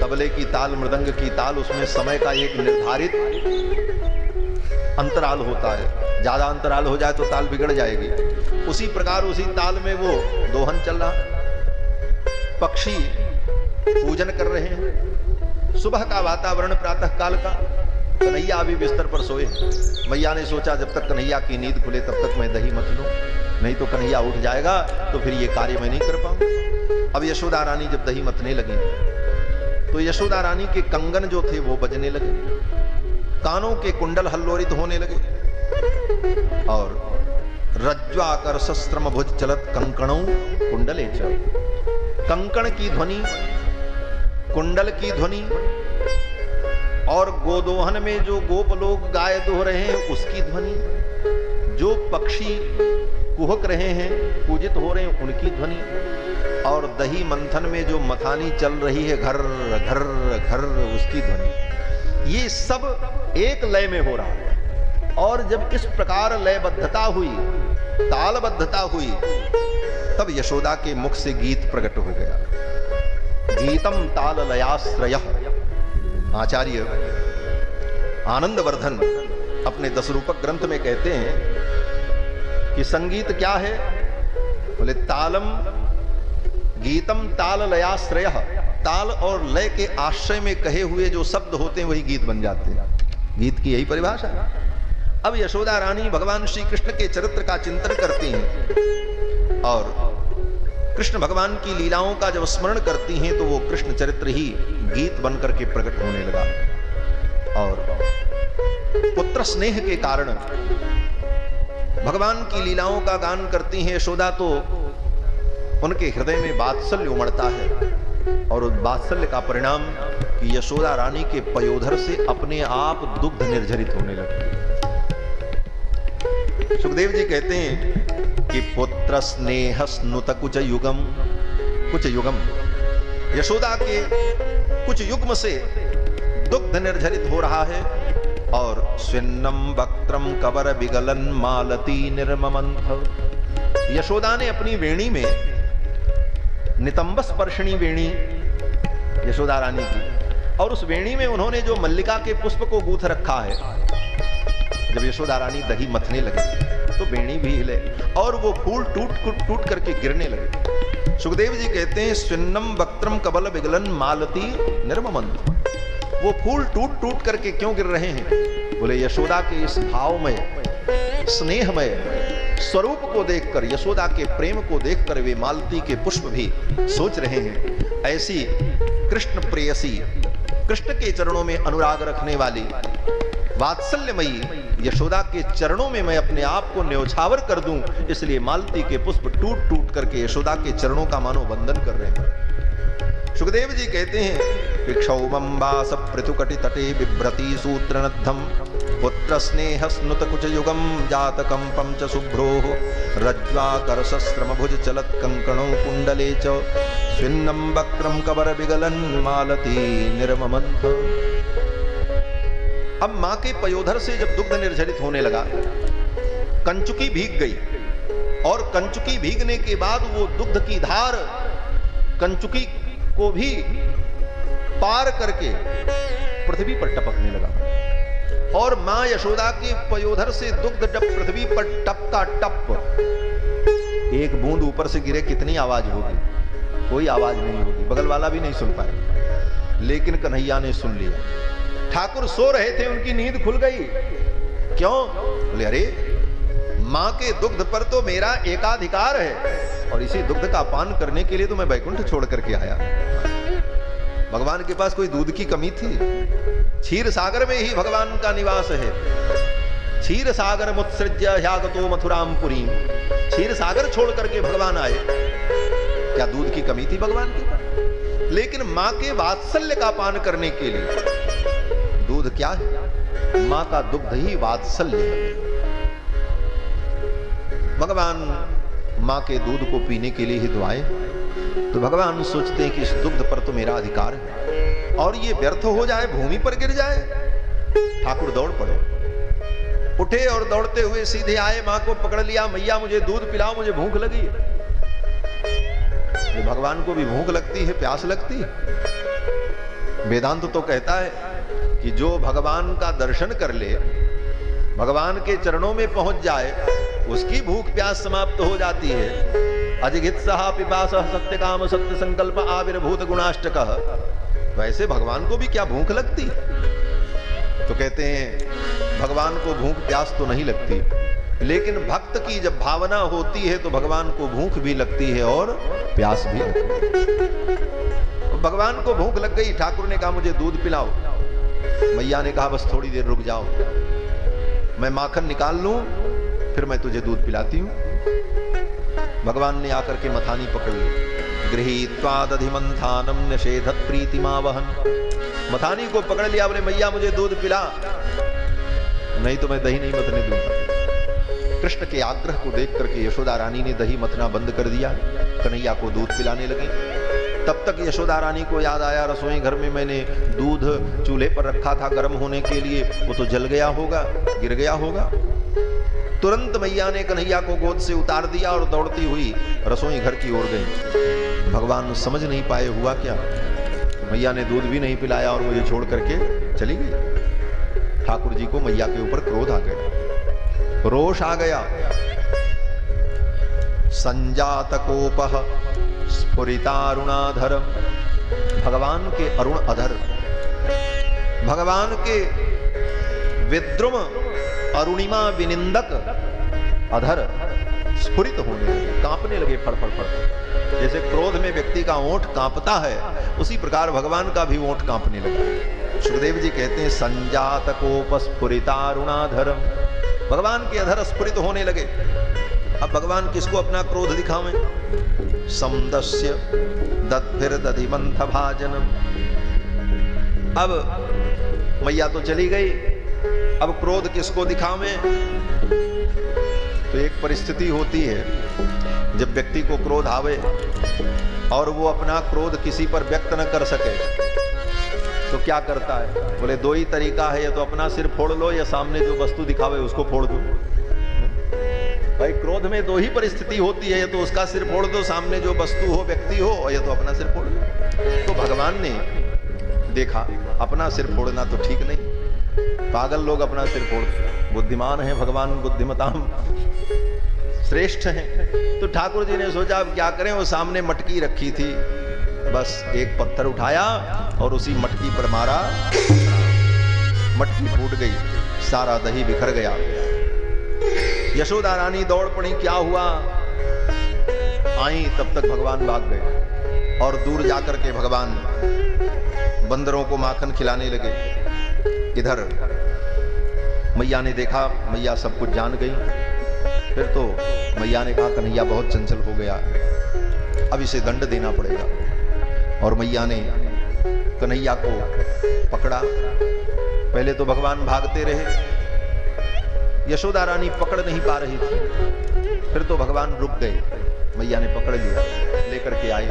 तबले की ताल, मृदंग की ताल, उसमें समय का एक निर्धारित अंतराल होता है। ज्यादा अंतराल हो जाए तो ताल बिगड़ जाएगी। उसी प्रकार उसी ताल में वो दोहन चल रहा। पक्षी पूजन कर रहे हैं। सुबह का वातावरण, प्रातः काल का। कन्हैया अभी बिस्तर पर सोए। मैया ने सोचा जब तक कन्हैया की नींद खुले तब तक मैं दही मत लूं, नहीं तो कन्हैया उठ जाएगा तो फिर ये कार्य मैं नहीं कर पाऊं। अब यशोदा रानी जब दही मतने लगी तो यशोदा रानी के कंगन जो थे वो बजने लगे, कानों के कुंडल हल्लोरित होने लगे, और रज्ज्वाकर शस्त्रम भुज चलत कंकणों कुंडले च। कंकण की ध्वनि, कुंडल की ध्वनि, और गोदोहन में जो गोप लोग गाय दोह रहे हैं उसकी ध्वनि, जो पक्षी कुहक रहे हैं, पूजित हो रहे हैं, उनकी ध्वनि, और दही मंथन में जो मथानी चल रही है घर घर घर, उसकी ध्वनि। ये सब एक लय में हो रहा है। और जब इस प्रकार लयबद्धता हुई, तालबद्धता हुई, तब यशोदा के मुख से गीत प्रकट हो गया। गीतम ताल लयाश्रय। आचार्य आनंदवर्धन अपने 10 रूपक ग्रंथ में कहते हैं कि संगीत क्या है? बोले तालम गीतम ताल लयाश्रय। ताल और लय के आश्रय में कहे हुए जो शब्द होते हैं वही गीत बन जाते हैं। गीत की यही परिभाषा है। अब यशोदा रानी भगवान श्री कृष्ण के चरित्र का चिंतन करती हैं और कृष्ण भगवान की लीलाओं का जब स्मरण करती हैं तो वो कृष्ण चरित्र ही गीत बनकर के प्रकट होने लगा। और पुत्र स्नेह के कारण भगवान की लीलाओं का गान करती हैं यशोदा, तो उनके हृदय में वात्सल्य उमड़ता है, और उस वात्सल्य का परिणाम कि यशोदा रानी के पयोधर से अपने आप दुग्ध निर्झरित होने लगती। सुखदेव जी कहते हैं कि पुत्र स्नेह स्नुत कुछ युगम यशोदा के कुछ युग्म से दुग्ध निर्झरित हो रहा है और स्विन्नम वक्त्रम कबर विगलन मालती निर्ममंथ। यशोदा ने अपनी वेणी में नितंब स्पर्शनी वेणी यशोदा रानी की, और उस वेणी में उन्होंने जो मल्लिका के पुष्प को गूंथ रखा है, जब यशोदा रानी दही मथने लगे तो वेणी भी हिले और वो फूल टूट करके गिरने लगे। सुखदेव जी कहते हैं स्विन्नम वक्त्रम कबल विगलन मालती निर्ममंथ। वो फूल टूट करके क्यों गिर रहे हैं? बोले यशोदा के इस भावमय स्नेहमय स्वरूप को देखकर, यशोदा के प्रेम को देखकर वे मालती के पुष्प भी सोच रहे हैं ऐसी कृष्ण प्रेयसी, कृष्ण के चरणों में अनुराग रखने वाली वात्सल्यमयी यशोदा के चरणों में मैं अपने आप को न्योछावर कर दूं, इसलिए मालती के पुष्प टूट करके यशोदा के चरणों का मानो वंदन कर रहे हैं। सुखदेव जी कहते हैं क्षौमंबास पृथुकटि तटे बिभ्रति सूत्रनद्धम पुत्र स्नेह स्नुत कुछ युगम जातकंपम च शुभ्रोः रज्ज्वाकर शस्त्रम भुज चलत कंकणो कुंडले च स्विन्नम वक्त्रम कबर विगलन मालती निर्ममंथ। अब मां के पयोधर से जब दुग्ध निर्झरित होने लगा, कंचुकी भीग गई और कंचुकी भीगने के बाद वो दुग्ध की धार कंचुकी को भी पार करके पृथ्वी पर टपकने लगा और मां यशोदा के पयोधर से दुग्ध जब पृथ्वी पर टपका टप, एक बूंद ऊपर से गिरे कितनी आवाज होगी? कोई आवाज नहीं होगी, बगल वाला भी नहीं सुन पाए, लेकिन कन्हैया ने सुन लिया। ठाकुर सो रहे थे, उनकी नींद खुल गई। क्यों? बोले अरे मां के दुग्ध पर तो मेरा एकाधिकार है और इसी दुग्ध का पान करने के लिए तो मैं बैकुंठ छोड़ करके आया। भगवान के पास कोई दूध की कमी थी? क्षीर सागर में ही भगवान का निवास है। क्षीर सागर मुत्सृज्य ह्यागतो मथुराम पुरीम, क्षीर सागर छोड़ करके भगवान आए। क्या दूध की कमी थी भगवान के पास? लेकिन मां के वात्सल्य का पान करने के लिए दूध क्या है? मां का दुग्ध ही वात्सल्य है। भगवान मां के दूध को पीने के लिए ही तो आए, तो भगवान सोचते हैं कि इस दुग्ध पर तो मेरा अधिकार है और ये व्यर्थ हो जाए, भूमि पर गिर जाए। ठाकुर दौड़ पड़े, उठे और दौड़ते हुए सीधे आए, मां को पकड़ लिया। मैया मुझे दूध पिलाओ, मुझे भूख लगी है। भगवान को भी भूख लगती है, प्यास लगती है। वेदांत तो कहता है कि जो भगवान का दर्शन कर ले, भगवान के चरणों में पहुंच जाए, उसकी भूख प्यास समाप्त हो जाती है। अजिगित्सः पिपासः सत्य काम सत्य संकल्प आविर्भूत गुणाष्टकः। वैसे भगवान को भी क्या भूख लगती? तो कहते हैं भगवान को भूख प्यास तो नहीं लगती, लेकिन भक्त की जब भावना होती है तो भगवान को भूख भी लगती है और प्यास भी लगती है। भगवान को भूख लग गई, ठाकुर ने कहा मुझे दूध पिलाओ। मैया ने कहा बस थोड़ी देर रुक जाओ, मैं माखन निकाल लूं, फिर मैं तुझे दूध पिलाती हूं। भगवान ने आकर के मथानी पकड़ ली। गृहीत्वा दधिमंथानम निषेधत प्रीतिमावहन। मथानी को पकड़ लिया, बोले मैया मुझे दूध पिला, नहीं तो मैं दही नहीं मथने दूंगा। कृष्ण के आग्रह को देख करके यशोदा रानी ने दही मथना बंद कर दिया, कन्हैया को दूध पिलाने लगे। तब तक यशोदा रानी को याद आया रसोई घर में मैंने दूध चूल्हे पर रखा था गर्म होने के लिए, वो तो जल गया होगा, गिर गया होगा। तुरंत मैया ने कन्हैया को गोद से उतार दिया और दौड़ती हुई रसोई घर की ओर गई। भगवान समझ नहीं पाए हुआ क्या, मैया ने दूध भी नहीं पिलाया और मुझे छोड़ करके चली गई। ठाकुर जी को मैया के ऊपर क्रोध आ गया, रोष आ गया। संजात कोपः स्फुरितारुणाधर। भगवान के अरुण अधर, भगवान के विद्रुम अरुणिमा विनिंदक अधर स्फुरित होने लगे, कांपने लगे फड़फड़ फड़फड़। जैसे क्रोध में व्यक्ति का ओंठ कांपता है, उसी प्रकार भगवान का भी ओंठ कांपने लगा। सुखदेव जी कहते हैं संजात कोप स्फुरितारुणाधर। भगवान के अधर स्फुरित होने लगे। अब भगवान किसको अपना क्रोध दिखावें? समदस्य दद्भिर्दधिमंथ भाजनम। अब मैया तो चली गई, अब क्रोध किसको दिखावें? तो एक एक परिस्थिति होती है जब व्यक्ति को क्रोध आवे और वो अपना क्रोध किसी पर व्यक्त न कर सके तो क्या करता है? बोले दो ही तरीका है, या तो अपना सिर फोड़ लो या सामने जो वस्तु दिखावे उसको फोड़ दो। भाई क्रोध में दो ही परिस्थिति होती है, या तो उसका सिर फोड़ दो, सामने जो वस्तु हो व्यक्ति हो, या तो अपना सिर फोड़ दो। तो भगवान ने देखा अपना सिर फोड़ना तो ठीक नहीं, पागल लोग अपना सिर फोड़ते, बुद्धिमान है भगवान, बुद्धिमताम श्रेष्ठ हैं। तो ठाकुर जी ने सोचा अब क्या करें, वो सामने मटकी रखी थी, बस एक पत्थर उठाया और उसी मटकी पर मारा, मटकी फूट गई, सारा दही बिखर गया। यशोदा रानी दौड़ पड़ी, क्या हुआ? आई तब तक भगवान भाग गए और दूर जाकर के भगवान बंदरों को माखन खिलाने लगे। इधर मैया ने देखा, मैया सब कुछ जान गई। फिर तो मैया ने कहा कन्हैया बहुत चंचल हो गया, अब इसे दंड देना पड़ेगा। और मैया ने कन्हैया को पकड़ा। पहले तो भगवान भागते रहे, यशोदा रानी पकड़ नहीं पा रही थी, फिर तो भगवान रुक गए, मैया ने पकड़ लिया, लेकर के आए,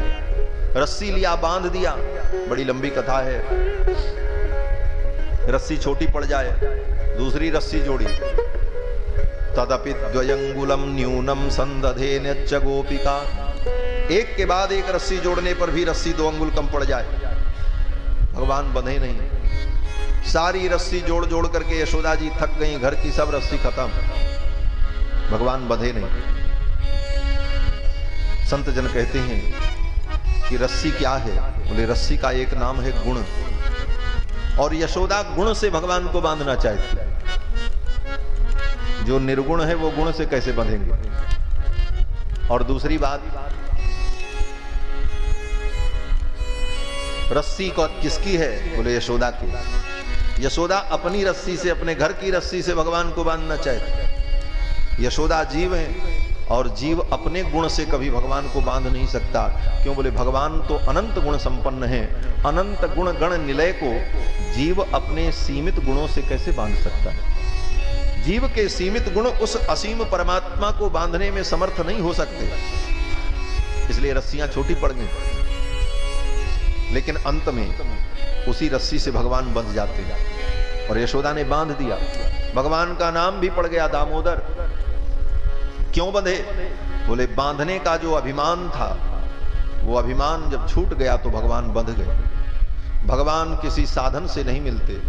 रस्सी लिया, बांध दिया। बड़ी लंबी कथा है, रस्सी छोटी पड़ जाए, दूसरी रस्सी जोड़ी। तदपि द्वयंगुलम न्यूनम संदधे न्यच्च गोपिका, एक के बाद एक रस्सी जोड़ने पर भी रस्सी 2 अंगुल कम पड़ जाए, भगवान बंधे नहीं। सारी रस्सी जोड़ जोड़ करके यशोदा जी थक गई, घर की सब रस्सी खत्म, भगवान बंधे नहीं। संत जन कहते हैं कि रस्सी क्या है? बोले रस्सी का एक नाम है गुण, और यशोदा गुण से भगवान को बांधना चाहती है। जो निर्गुण है वो गुण से कैसे बंधेंगे? और दूसरी बात, रस्सी को किसकी है? बोले यशोदा की। यशोदा अपनी रस्सी से, अपने घर की रस्सी से भगवान को बांधना चाहती। यशोदा जीव है और जीव अपने गुण से कभी भगवान को बांध नहीं सकता। क्यों? बोले भगवान तो अनंत गुण संपन्न है, अनंत गुण गण निलय को जीव अपने सीमित गुणों से कैसे बांध सकता है? जीव के सीमित गुण उस असीम परमात्मा को बांधने में समर्थ नहीं हो सकते, इसलिए रस्सियां छोटी पड़ गई। लेकिन अंत में उसी रस्सी से भगवान बंध जाते हैं, और यशोदा ने बांध दिया। भगवान का नाम भी पड़ गया दामोदर। क्यों बंधे? बोले बांधने का जो अभिमान था, वो अभिमान जब छूट गया तो भगवान बंध गए। भगवान किसी साधन से नहीं मिलते।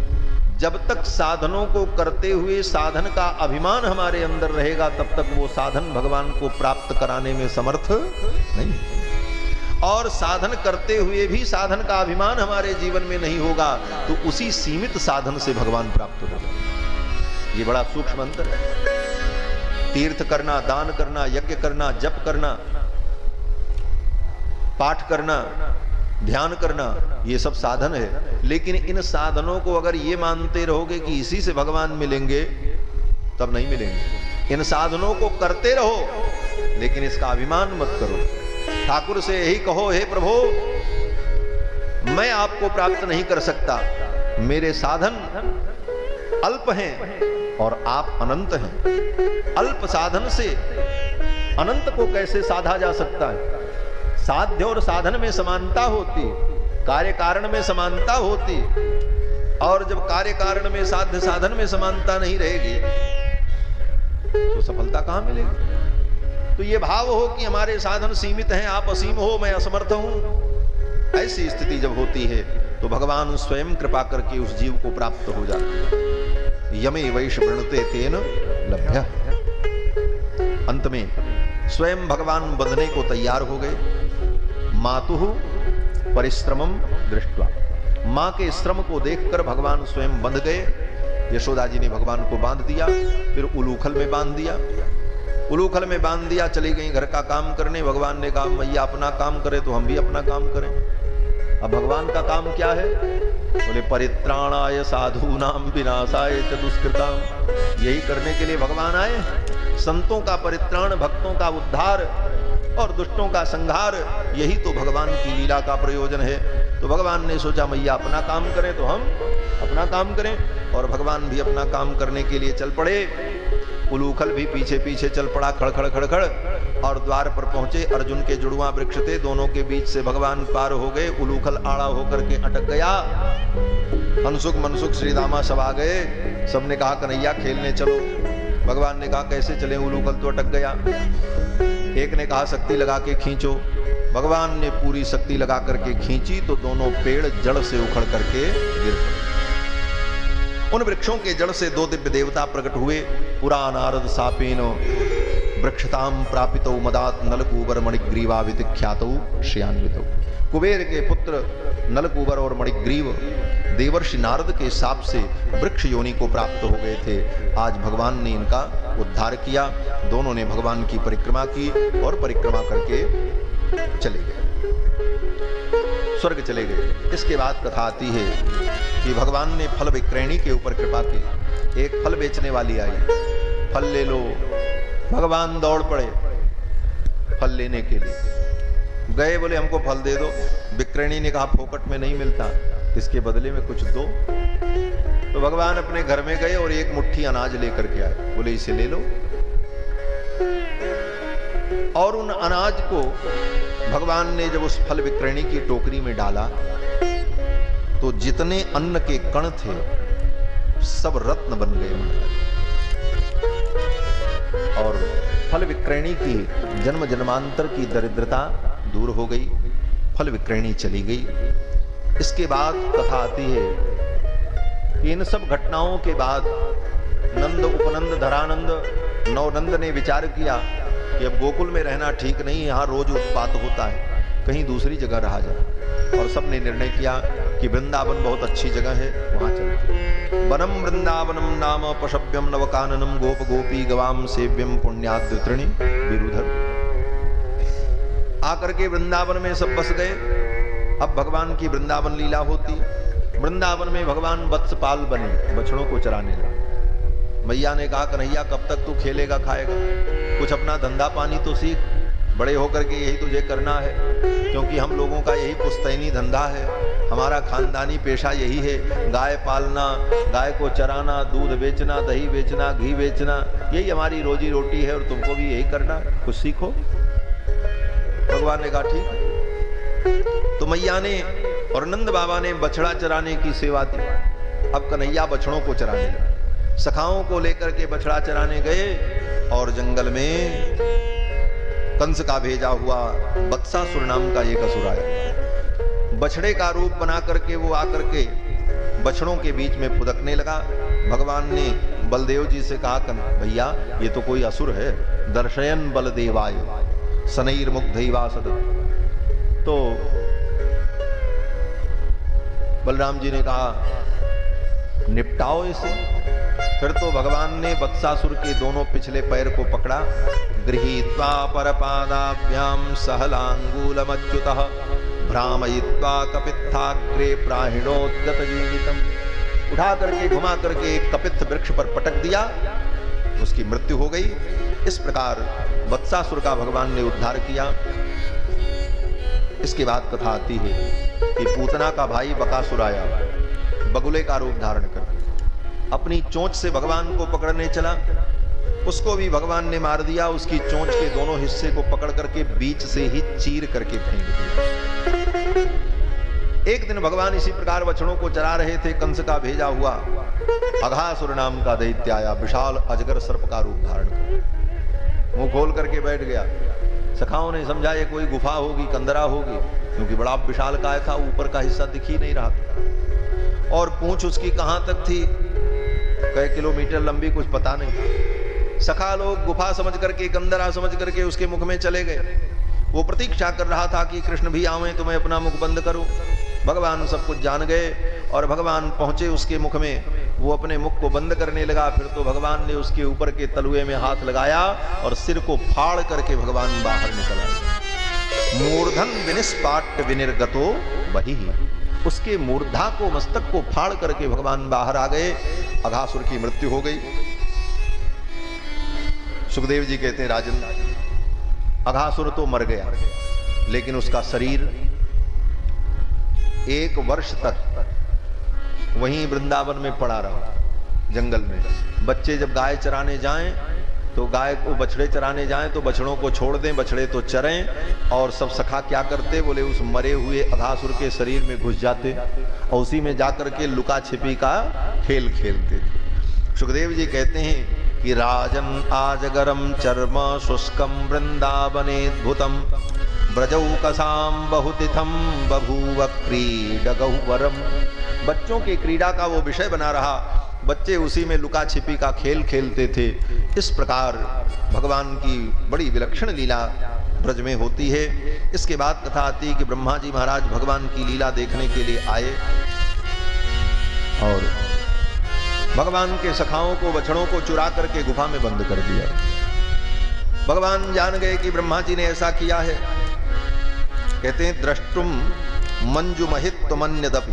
जब तक साधनों को करते हुए साधन का अभिमान हमारे अंदर रहेगा, तब तक वो साधन भगवान को प्राप्त कराने में समर्थ नहीं। और साधन करते हुए भी साधन का अभिमान हमारे जीवन में नहीं होगा, तो उसी सीमित साधन से भगवान प्राप्त होगा। ये बड़ा सूक्ष्म अंतर है। तीर्थ करना, दान करना, यज्ञ करना, जप करना, पाठ करना, ध्यान करना, ये सब साधन है। लेकिन इन साधनों को अगर ये मानते रहोगे कि इसी से भगवान मिलेंगे, तब नहीं मिलेंगे। इन साधनों को करते रहो, लेकिन इसका अभिमान मत करो। ठाकुर से यही कहो, हे प्रभु मैं आपको प्राप्त नहीं कर सकता, मेरे साधन अल्प हैं और आप अनंत हैं। अल्प साधन से अनंत को कैसे साधा जा सकता है? साध्य और साधन में समानता होती, कार्य कारण में समानता होती, और जब कार्य कारण में साध्य साधन में समानता नहीं रहेगी तो सफलता कहां मिलेगी? तो ये भाव हो कि हमारे साधन सीमित हैं, आप असीम हो, मैं असमर्थ हूं, ऐसी स्थिति जब होती है तो भगवान स्वयं कृपा करके उस जीव को प्राप्त हो जाते हैं। यमे वैश वृणते तेन लभ्य। अंत में स्वयं भगवान बंधने को तैयार हो गए। मातुः परिश्रमम दृष्ट्वा, मां के श्रम को देखकर भगवान स्वयं बंध गए। यशोदा जी ने भगवान को बांध दिया, फिर उलूखल में बांध दिया। उलूखल में बांध दिया, चली गई घर का काम करने। भगवान ने कहा मैया अपना काम करे तो हम भी अपना काम करें। अब भगवान का काम क्या है? बोले परित्राणाय साधूनाम विनाशाय च दुष्कृताम। यही करने के लिए भगवान आए। संतों का परित्राण, भक्तों का उद्धार और दुष्टों का संहार, यही तो भगवान की लीला का प्रयोजन है। तो भगवान ने सोचा मैया अपना काम करें तो हम अपना काम करें, और भगवान भी अपना काम करने के लिए चल पड़े। उलूखल भी पीछे पीछे चल पड़ा, खड़खड़ खड़खड़, और द्वार पर पहुंचे। अर्जुन के जुड़वा वृक्ष थे, दोनों के बीच से भगवान पार हो गए। उलूखल आड़ा होकर के अटक गया। हंसुक मनसुक श्री दामा सब आ गए। सबने कहा कन्हैया खेलने चलो। भगवान ने कहा कैसे चले, उलूखल तो अटक गया। एक ने कहा शक्ति लगा के खींचो। भगवान ने पूरी शक्ति लगा करके खींची तो दोनों पेड़ जड़ से उखड़ करके गिर पड़े। उन वृक्षों के जड़ से दो दिव्य देवता प्रकट हुए। पुरा नारद सापेनो वृक्षताम प्रापितो मदात नलकूबर मणिग्रीवा विख्यातो श्रियान्वितो। कुबेर के पुत्र नलकूबर और मणिग्रीव देवर्षि नारद के शाप से वृक्ष योनि को प्राप्त हो गए थे। आज भगवान ने इनका उद्धार किया। दोनों ने भगवान की परिक्रमा की और परिक्रमा करके चले गए, स्वर्ग चले गए। इसके बाद कथा आती है कि भगवान ने फल विक्रयणी के ऊपर कृपा की। एक फल बेचने वाली आई, फल ले लो। भगवान दौड़ पड़े फल लेने के लिए। गए, बोले हमको फल दे दो। विक्रयणी ने कहा फोकट में नहीं मिलता, इसके बदले में कुछ दो। तो भगवान अपने घर में गए और एक मुट्ठी अनाज लेकर के आए। बोले इसे ले लो। और उन अनाज को भगवान ने जब उस फल विक्रयणी की टोकरी में डाला तो जितने अन्न के कण थे सब रत्न बन गए महाराज। और फल विक्रयणी की जन्म जन्मांतर की दरिद्रता दूर हो गई। फल विक्रयणी चली गई। इसके बाद कथा आती है कि इन सब घटनाओं के बाद नंद, उपनंद, धरानंद, नवनंद ने विचार किया कि अब गोकुल में रहना ठीक नहीं, यहाँ रोज उत्पात होता है, कहीं दूसरी जगह रहा जाए। और सबने निर्णय किया कि वृंदावन बहुत अच्छी जगह है, वहां चलते। वनम वृंदावनम नाम पशव्यम नवकाननम गोप गोपी गवाम सेव्यम पुण्याद्रिणी विरुधर। आकर के वृंदावन में सब बस गए। अब भगवान की वृंदावन लीला होती। वृंदावन में भगवान वत्सपाल बने, बछड़ों को चराने लगे। मैया ने कहा कन्हैया कब तक तू खेलेगा खाएगा, कुछ अपना धंधा पानी तो सीख, बड़े होकर के यही तुझे करना है, क्योंकि हम लोगों का यही पुश्तैनी धंधा है, हमारा खानदानी पेशा यही है, गाय पालना, गाय को चराना, दूध बेचना, दही बेचना, घी बेचना, यही हमारी रोजी रोटी है और तुमको भी यही करना, कुछ सीखो। भगवान ने कहा ठीक। तो मैया ने और नंद बाबा ने बछड़ा चराने की सेवा दी। अब कन्हैया बछड़ों को चराने लगे। सखाओं को लेकर के बछड़ा चराने गए और जंगल में कंस का भेजा हुआ बत्सासुर नाम का एक असुर आया। बछड़े का रूप बना करके वो आकर के बछड़ों के बीच में फुदकने लगा। भगवान ने बलदेव जी से कहा भैया ये तो कोई असुर है, दर्शयन बलदेवाय सनैर मुग्धैवासद। तो बलराम जी ने कहा निपटाओ इसे। फिर तो भगवान ने बत्सासुर के दोनों पिछले पैर को पकड़ा। गृहीत्वा परपादाभ्याम सहलांगूलमच्युतः भ्रामयित्वा कपित्थाग्रे प्राहिणोद्गत जीवितम। उठा करके घुमा करके एक कपित्थ वृक्ष पर पटक दिया, उसकी मृत्यु हो गई। इस प्रकार बत्सासुर का भगवान ने उद्धार किया। इसके बाद कथा आती है कि पूतना का भाई बकासुर आया, बगुले का रूप धारण कर अपनी चोंच से भगवान को पकड़ने चला। उसको भी भगवान ने मार दिया। उसकी चोंच के दोनों हिस्से को पकड़ करके बीच से ही चीर करके फेंक दिया। एक दिन भगवान इसी प्रकार बछड़ों को चरा रहे थे। कंस का भेजा हुआ अघासुर नाम का दैत्य आया, विशाल अजगर सर्प का रूप धारण कर मुंह खोल करके बैठ गया। सखाओं ने समझा ये कोई गुफा होगी, कंदरा होगी, क्योंकि बड़ा विशाल काय था, ऊपर का हिस्सा दिख ही नहीं रहा था। और पूंछ उसकी कहां तक थी, कई किलोमीटर लंबी, कुछ पता नहीं। सखा लोग गुफा समझ करके, कंदरा समझ करके उसके मुख में चले गए। वो प्रतीक्षा कर रहा था कि कृष्ण भी आवे तो मैं अपना मुख बंद करूं। भगवान सब कुछ जान गए और भगवान पहुंचे उसके मुख में। वो अपने मुख को बंद करने लगा। फिर तो भगवान ने उसके ऊपर के तलुए में हाथ लगाया और सिर को फाड़ करके भगवान बाहर निकल आए। मूर्धन विनिस्पाट विनिर्गतो वही, उसके मूर्धा को, मस्तक को फाड़ करके भगवान बाहर आ गए। अघासुर की मृत्यु हो गई। सुखदेव जी कहते हैं राजन, अघासुर तो मर गया, लेकिन उसका शरीर 1 वर्ष तक वहीं वृंदावन में पड़ा रहा, जंगल में। बच्चे जब गाय चराने जाएं तो गाय को बछड़े चराने जाएं तो बछड़ों को छोड़ दें, बछड़े तो चरें। और सब सखा क्या करते, बोले उस मरे हुए अघासुर के शरीर में घुस जाते और उसी में जाकर के लुका छिपी का खेल खेलते थे। सुखदेव जी कहते हैं कि राजन आजगरम चर्म शुष्कम वृंदावनेद्भुतम ब्रजौकसाम बहुतिथम बभूव क्रीडगहुवरम। बच्चों की क्रीड़ा का वो विषय बना रहा, बच्चे उसी में लुका छिपी का खेल खेलते थे। इस प्रकार भगवान की बड़ी विलक्षण लीला ब्रज में होती है। इसके बाद कथा आती है कि ब्रह्मा जी महाराज भगवान की लीला देखने के लिए आए और भगवान के सखाओं को, बछड़ों को चुरा करके गुफा में बंद कर दिया। भगवान जान गए कि ब्रह्मा जी ने ऐसा किया है। कहते हैं द्रष्टुम मंजुमहित्वमन्यदपि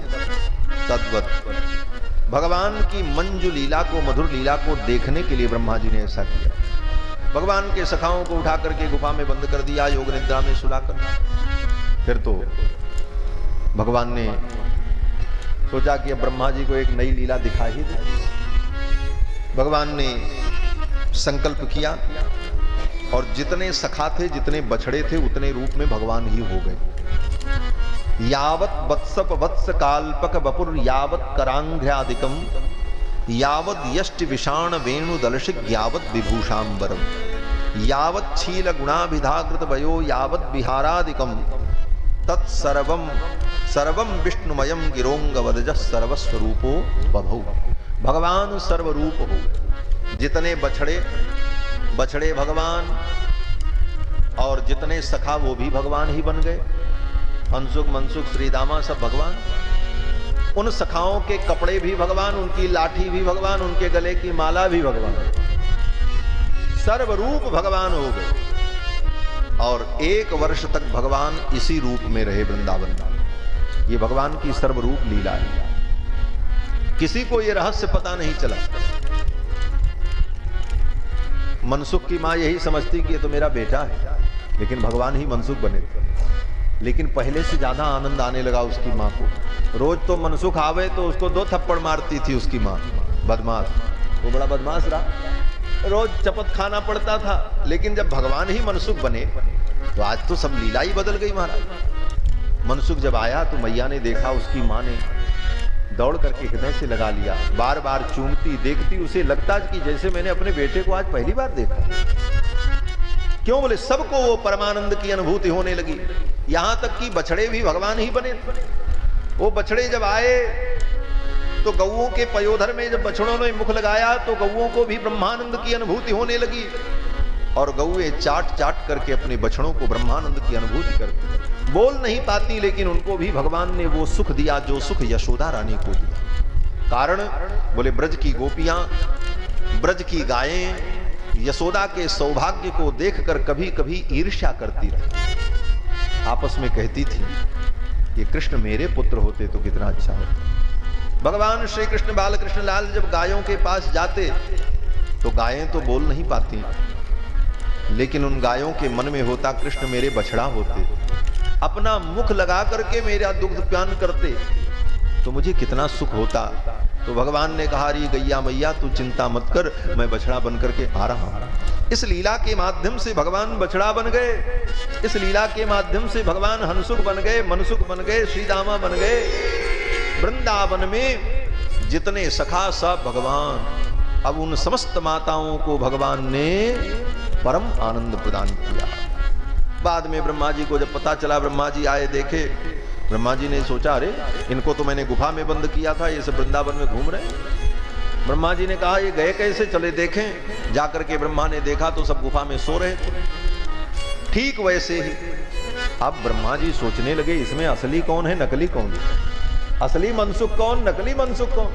तद्वत्। भगवान की मंजू लीला को, मधुर लीला को देखने के लिए ब्रह्मा जी ने ऐसा किया। भगवान के सखाओं को उठा करके गुफा में बंद कर दिया, योग निद्रा में सुलाकर। फिर तो भगवान ने सोचा कि अब ब्रह्मा जी को एक नई लीला दिखा ही दे। भगवान ने संकल्प किया और जितने सखा थे, जितने बछड़े थे, उतने रूप में भगवान ही हो गए। यावत वत्सप वत्स काल्पक बपुर यावत करांघ्रादिकम यावत यष्टि विषाण वेणु दलशिक यावत विभूषांबरम यावत छील गुणाभिधाकृत वयो यावत विहारादिकम तत्सर्वम सर्वम विष्णुमयम गिरोंगवदज सर्वस्वरूपो बभौ। भगवान सर्वरूप हो। जितने बछड़े भगवान और जितने सखा वो भी भगवान ही बन गए। हंसुक मनसुख श्रीदामा सब भगवान। उन सखाओं के कपड़े भी भगवान, उनकी लाठी भी भगवान, उनके गले की माला भी भगवान। सर्वरूप भगवान हो गए और 1 वर्ष तक भगवान इसी रूप में रहे वृंदावन में। ये भगवान की सर्वरूप लीला है। किसी को यह रहस्य पता नहीं चला। मनसुख की मां यही समझती कि ये तो मेरा बेटा है, लेकिन भगवान ही मनसुख बने थे। लेकिन पहले से ज्यादा आनंद आने लगा उसकी मां को। रोज तो मनसुख आवे तो उसको 2 थप्पड़ मारती थी उसकी मां, बदमाश। वो बड़ा बदमाश रहा, रोज चपत खाना पड़ता था। लेकिन जब भगवान ही मनसुख बने तो आज तो सब लीला ही बदल गई महाराज। मनसुख जब आया तो मैया ने देखा, उसकी मां ने दौड़ करके हृदय से लगा लिया, बार बार चूमती, देखती। उसे लगता कि जैसे मैंने अपने बेटे को आज पहली बार देखा। क्यों? बोले सबको वो परमानंद की अनुभूति होने लगी। यहां तक कि बछड़े भी भगवान ही बने। वो बछड़े जब आए तो गौओं के पयोधर में जब बछड़ों ने मुख लगाया तो गौओं को भी ब्रह्मानंद की अनुभूति होने लगी। और गौएं चाट चाट करके अपने बछड़ों को ब्रह्मानंद की अनुभूति करती। बोल नहीं पाती, लेकिन उनको भी भगवान ने वो सुख दिया जो सुख यशोदा रानी को दिया। कारण बोले ब्रज की गोपियां, ब्रज की गायें यशोदा के सौभाग्य को देखकर कभी कभी ईर्ष्या करती रही। आपस में कहती थी कि कृष्ण मेरे पुत्र होते तो कितना अच्छा होता। भगवान श्री कृष्ण बाल कृष्ण लाल जब गायों के पास जाते तो गायें तो बोल नहीं पाती, लेकिन उन गायों के मन में होता कृष्ण मेरे बछड़ा होते, अपना मुख लगा करके मेरा दुग्ध पान करते तो मुझे कितना सुख होता। तो भगवान ने कहा, री गैया मैया तू चिंता मत कर, मैं बछड़ा बन करके आ रहा हूं। इस लीला के माध्यम से भगवान बछड़ा बन गए। इस लीला के माध्यम से भगवान हंसुक बन गए, मनसुख बन गए, श्रीदामा बन गए। वृंदावन में जितने सखा सब भगवान। अब उन समस्त माताओं को भगवान ने परम आनंद प्रदान किया। बाद में ब्रह्मा जी को जब पता चला, ब्रह्मा जी आए, देखे। ब्रह्मा जी ने सोचा, अरे इनको तो मैंने गुफा में बंद किया था, ये सब वृंदावन में घूम रहे। ब्रह्मा जी ने कहा, ये गए कैसे? चले देखें। जाकर के ब्रह्मा ने देखा तो सब गुफा में सो रहे थे, ठीक वैसे ही। अब ब्रह्मा जी सोचने लगे, इसमें असली कौन है, नकली कौन है? असली मनसुख कौन, नकली मनसुख कौन?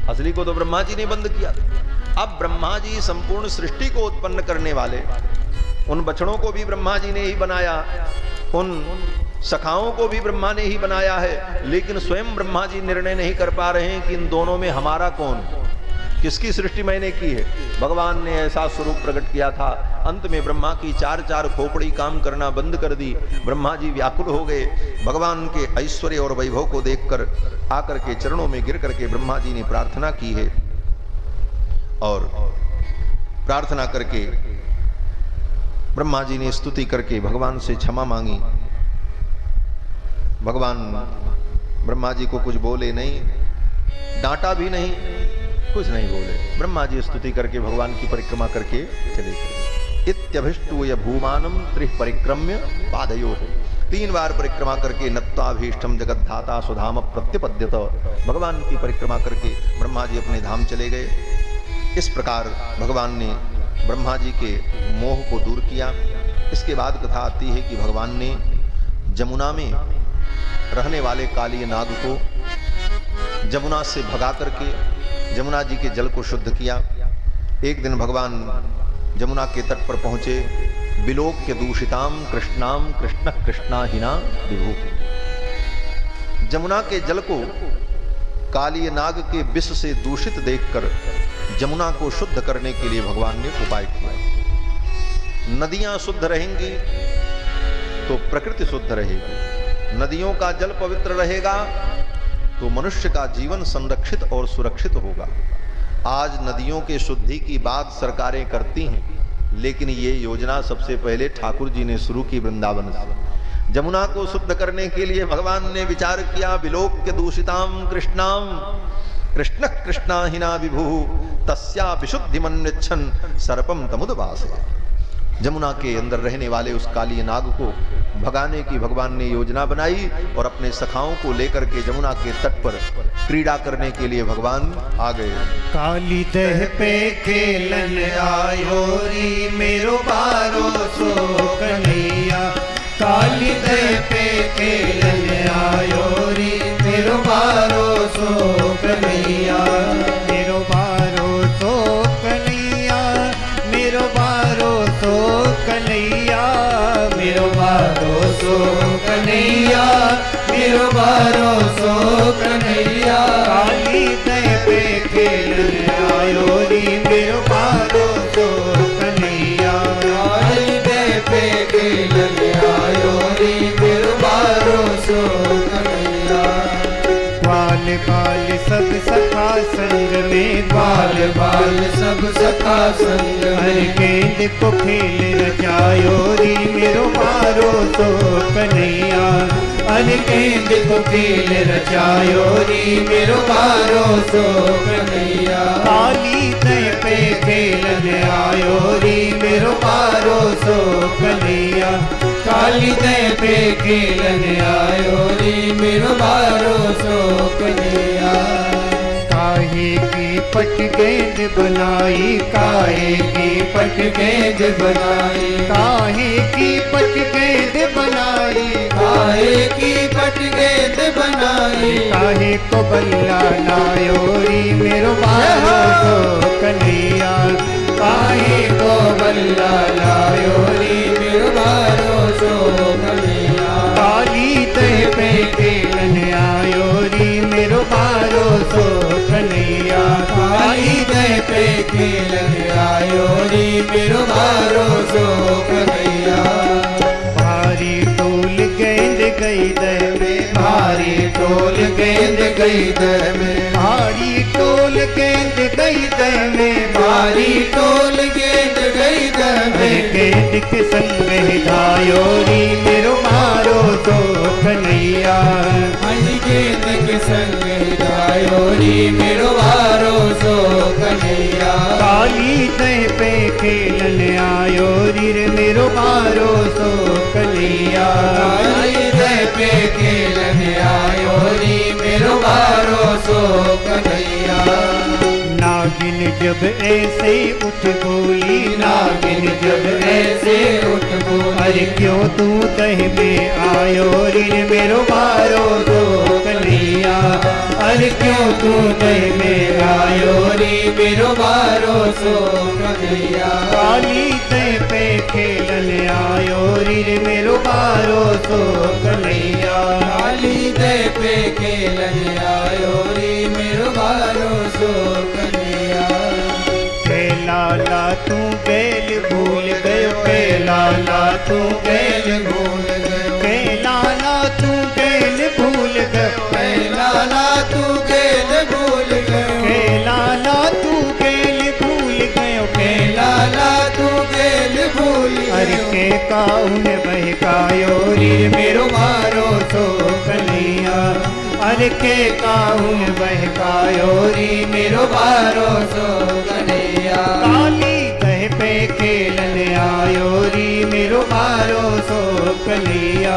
असली को तो ब्रह्मा जी ने बंद किया। अब ब्रह्मा जी संपूर्ण सृष्टि को उत्पन्न करने वाले, उन बछड़ों को भी ब्रह्मा जी ने ही बनाया, उन सखाओं को भी ब्रह्मा ने ही बनाया है। लेकिन स्वयं ब्रह्मा जी निर्णय नहीं कर पा रहे हैं कि इन दोनों में हमारा कौन, किसकी सृष्टि मैंने की है। भगवान ने ऐसा स्वरूप प्रकट किया था। अंत में ब्रह्मा की 4 खोपड़ी काम करना बंद कर दी। ब्रह्मा जी व्याकुल हो गए। भगवान के ऐश्वर्य और वैभव को देखकर आकर के चरणों में गिर करके ब्रह्मा जी ने प्रार्थना की है और प्रार्थना करके ब्रह्मा जी ने स्तुति करके भगवान से क्षमा मांगी। भगवान ब्रह्मा जी को कुछ बोले नहीं, डांटा भी नहीं, कुछ नहीं बोले। ब्रह्मा जी स्तुति करके भगवान की परिक्रमा करके चले गए। इत्यभिष्टूय भूमानम त्रिः परिक्रम्य पादयो, 3 बार परिक्रमा करके नत्वाभीष्टम जगद्धाता सुधाम प्रत्यपद्यत, भगवान की परिक्रमा करके ब्रह्मा जी अपने धाम चले गए। इस प्रकार भगवान ने ब्रह्मा जी के मोह को दूर किया। इसके बाद कथा आती है कि भगवान ने जमुना में रहने वाले काली नाग को जमुना से भगा करके जमुना जी के जल को शुद्ध किया। एक दिन भगवान जमुना के तट पर पहुंचे। विलोक्य दूषिताम कृष्णाम कृष्ण कृष्णाहिना विभु, जमुना के जल को काली नाग के विष से दूषित देखकर जमुना को शुद्ध करने के लिए भगवान ने उपाय किया। नदियां शुद्ध रहेंगी तो प्रकृति शुद्ध रहेगी, नदियों का जल पवित्र रहेगा तो मनुष्य का जीवन संरक्षित और सुरक्षित होगा। आज नदियों के शुद्धि की बात सरकारें करती हैं, लेकिन ये योजना सबसे पहले ठाकुर जी ने शुरू की वृंदावन से। जमुना को शुद्ध करने के लिए भगवान ने विचार किया, विलोक्य दूषिताम कृष्णाम कृष्ण कृष्णाहिना विभु तस्या विशुद्धि मन्यच्छन सर्पम तमुदवासे, जमुना के अंदर रहने वाले उस काली नाग को भगाने की भगवान ने योजना बनाई और अपने सखाओं को लेकर के जमुना के तट पर क्रीड़ा करने के लिए भगवान आ गए। काली दह पे खेलन आयो री मेरो बारो सो कन्हैया, काली दह पे खेलन आयो री मेरो बारो सो कन्हैया, मेरो बारो सो कन्हैया, मेरो बारो सो कन्हैया, मेरो बारो सो कन्हैया, मेरो बारो सो कन्हैया, काली दह पे खेलन आयो री मेरो बारो सो कन्हैया, काली दह पे खेलन आयो री मेरो बारो सो कन्हैया, बाल बाल सब सखा संग में, बाल बाल सब सखा संग हर गेंद को खेल रचायो री मेरो बारो सो कन्हैया, हर गेंद को खेल रचायो री मेरो बारो सो कन्हैया, काली दह पे खेलन आयो री मेरो बारो सो कन्हैया, काली दह पे खेलन आयो री मेरो बारो सो कन्हैया, काहे की पट गेंद बनाई, काहे की पट गेंद बनाई, काहे की पट गेंद बनाई, काहे की पट गेंद बनाई, काहे को बल्ला लायो री मेरो बारो सो कन्हैया, काहे को बल्ला लायो री मेरो बारो सो कन्हैया, काली दह पे खेलन आयो री मेरो बारो सो कन्हैया, काली दह पे खेलन आयो री मेरो बारो सो कन्हैया, भारी टोल गेंद गई दह में, भारी टोल गेंद गई दह में, भारी टोल गेंद गई दह में, भारी टोल गेंद गई दह में, गेंद के संग हिलायो री मेरो बारो सो कन्हैया, गेंद के संग हिलायो री मेरो बारो सो कन्हैया, काली दह पे खेलन आयो री रे मेरो बारो सो कन्हैया, काली दह पे खेलन आयो री मेरो बारो सो कन्हैया, नागिन जब ऐसे उठ बोली, नागिन जब ऐसे उठ बोली, अरे क्यों तू दह में आयो री मेरो बारो सो कन्हैया, अरे क्यों तू दह में आयो री मेरो बारो सो कन्हैया, काली दह पे खेलन आयो री मेरो बारो सो कन्हैया, काली दह पे खेलन आयो री मेरो बारो सो कन्हैया, लाला तू बैल भूल गयो, लाला तू बैल भूल गयो, लाला तू बैल भूल गयो, लाला तू बैल भूल गयो, लाला तू बैल भूल गयो, लाला काउन बहकायो रे मेरो बारो सो कन्हैया। अरे के काउन बहकायो रे मेरो बारो सो कन्हैया। काली कह पे खेलन आयो रे मेरो बारो सो कन्हैया।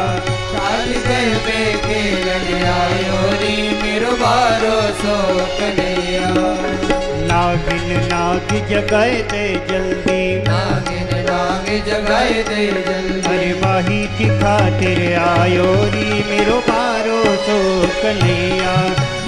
काली कह पे खेलन आयो रे मेरो बारो सो कन्हैया। नागिन नाग जगाए दे जल्दी, नागिन नाग जगाए दे जल्दी। अरे माही की खातिर आयो री मेरो बारो सो कन्हैया।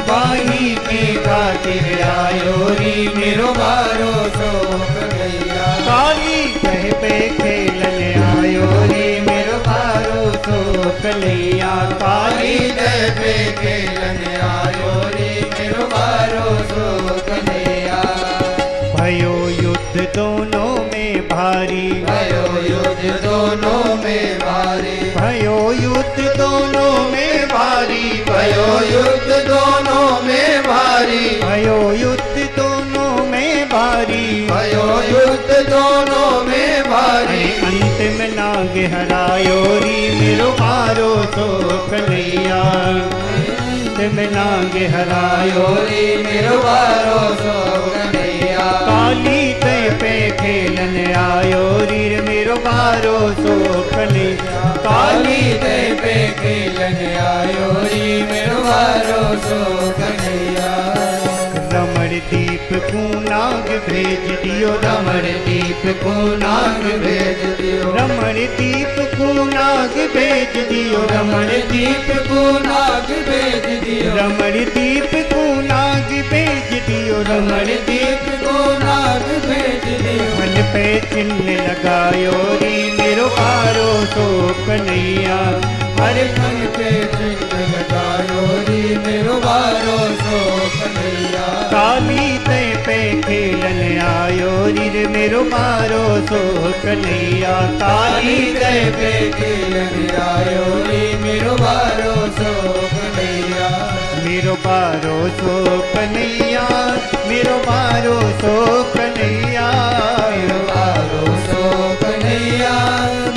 माही की खातिर आयो री मेरो बारो सो कन्हैया। काली कह पे खेलन आयो री मेरो बारो सो कन्हैया। काली कह पे खेलन आयो री मेरो बारो सो कन्हैया। भयो युद्ध दोनों में भारी, भयो युद्ध दोनों में भारी। भयो युद्ध दोनों में भारी, भयो युद्ध दोनों में भारी। भयो युद्ध दोनों में भारी, भयो युद्ध दोनों में भारी। अंत में नाग हरायो री मेरो बारो सो कन्हैया। में नाग हरायो रे मेरो बारो सो कन्हैया। काली तय पे खेलन आयो रे मेरो बारो सो कन्हैया। काली तय पे खेलन आयो रे मेरो बारो सो कन्हैया। रमण दीप को नाग भेज दियो, रमण दीप को नाग भेज दियो। रमण दीप को नाग भेज दियो, रमण दीप को नाग भेज दियो। रमण दीप को नाग भेज दियो, रमण दीप को नाग भेज दियो। मन पे चिन्ह लगायो रे मेरो बारो सो कन्हैया। हर मन पे चिन्ह लगायो रे मेरो बारो सो कन्हैया। काली तय पे खेलन आयो रे मेरो बारो सो कन्हैया। काली तय पे खेलन आयो रे मेरो बारो सो कन्हैया। मेरो बारो सो कन्हैया, मेरो बारो सो कन्हैया। मेरो बारो सो कन्हैया,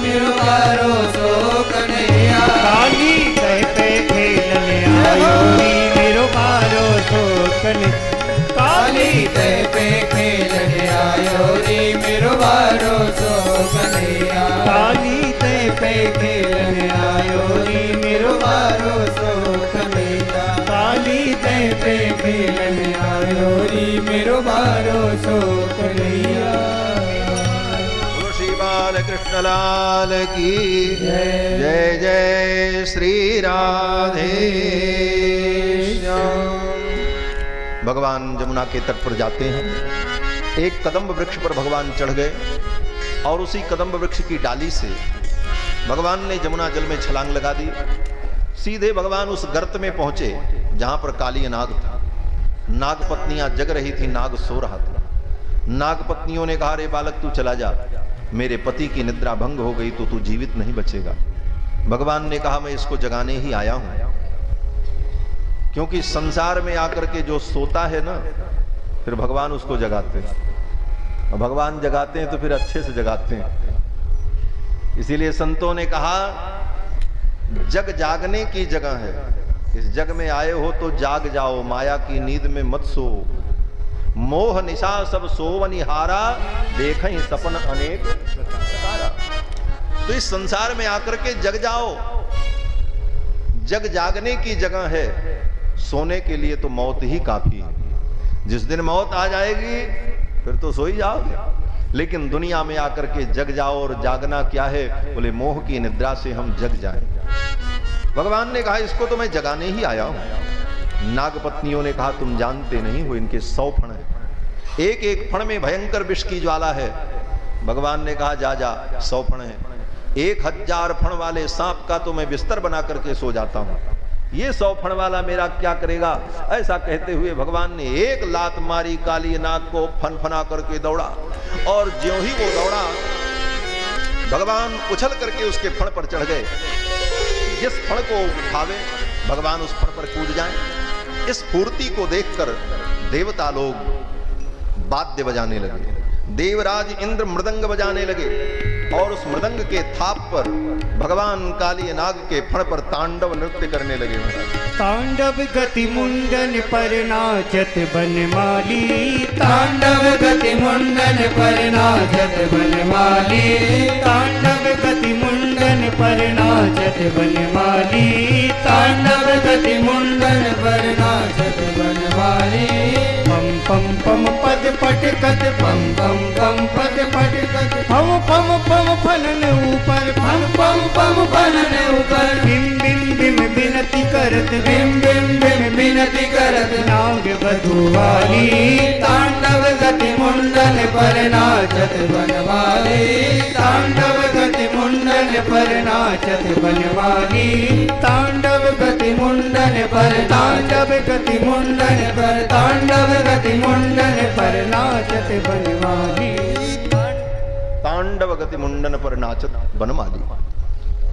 मेरो बारो सो कन्हैया। काली तय पे खेलन आयो रे मेरो बारो सो कन्हैया। काली तय पे खेलन आयो रे मेरो बारो सो कन्हैया। काली तय पे खेलन आयो रे मेरो बारो सो कन्हैया। काली तय पे खेलन आयो रे मेरो बारो सो कन्हैया। श्री बालकृष्ण लाल की जय जय श्री राधे श्याम। भगवान जमुना के तट पर जाते हैं। एक कदम्ब वृक्ष पर भगवान चढ़ गए और उसी कदम्ब वृक्ष की डाली से भगवान ने जमुना जल में छलांग लगा दी। सीधे भगवान उस गर्त में पहुंचे जहां पर काली नाग था। नाग पत्नियां जग रही थी, नाग सो रहा था। नाग पत्नियों ने कहा, रे बालक तू चला जा, मेरे पति की निद्रा भंग हो गई तो तू जीवित नहीं बचेगा। भगवान ने कहा, मैं इसको जगाने ही आया हूं, क्योंकि संसार में आकर के जो सोता है ना, फिर भगवान उसको जगाते हैं। और भगवान जगाते हैं तो फिर अच्छे से जगाते हैं। इसीलिए संतों ने कहा, जग जागने की जगह है। इस जग में आए हो तो जाग जाओ, माया की नींद में मत सो। मोह निशा सब सोवनिहारा, देखें सपन अनेक तारा। तो इस संसार में आकर के जग जाओ। जग जागने की जगह है, सोने के लिए तो मौत ही काफी है। जिस दिन मौत आ जाएगी फिर तो सो ही जाओगे, लेकिन दुनिया में आकर के जग जाओ। और जागना क्या है? बोले मोह की निद्रा से हम जग जाएं। भगवान ने कहा, इसको तो मैं जगाने ही आया हूं। नागपत्नियों ने कहा, तुम जानते नहीं हो, इनके 100 फण हैं, एक एक फण में भयंकर विष की ज्वाला है। भगवान ने कहा, जा जा, 100 फण हैं, 1000 फण वाले सांप का तो मैं बिस्तर बना करके सो जाता हूं, ये 100 फण वाला मेरा क्या करेगा? ऐसा कहते हुए भगवान ने एक लात मारी, काली नाग को फनफना करके दौड़ा। और ज्यों ही वो दौड़ा, भगवान उछल करके उसके फण पर चढ़ गए। जिस फण को उठावे भगवान उस फण पर कूद जाए। इस फूर्ति को देखकर देवता लोग वाद्य बजाने लगे, देवराज इंद्र मृदंग बजाने लगे। और उस मृदंग के थाप पर भगवान काली नाग के फण पर तांडव नृत्य करने लगे महाराज। तांडव गति मुंडन पर नाचत बनमाली, तांडव गति मुंडन पर नाचत बनमाली, तांडव गति मुंडन पर नाचत बनमाली, तांडव गति मुंडन पर नाचत बनमाली। पम पम पम पद पटकत पम पम पम पद पटकत पम पम पम फनन ऊपर पम पम पम फनन ऊपर। बिम बिम बिम बिनती करत बिम बिम बिम बिनती करत नाग बधुवाली, तांडव गति मुंडन पर नाचत बनवाली, तांडव गति मुंडन पर नाचत बनवाली, तांडव गति मुंडन पर तांडव गति मुंडन पर तांडव गति मुंडन पर नाचत बनवाली। तांडव गति मुंडन पर नाचत बनमाली।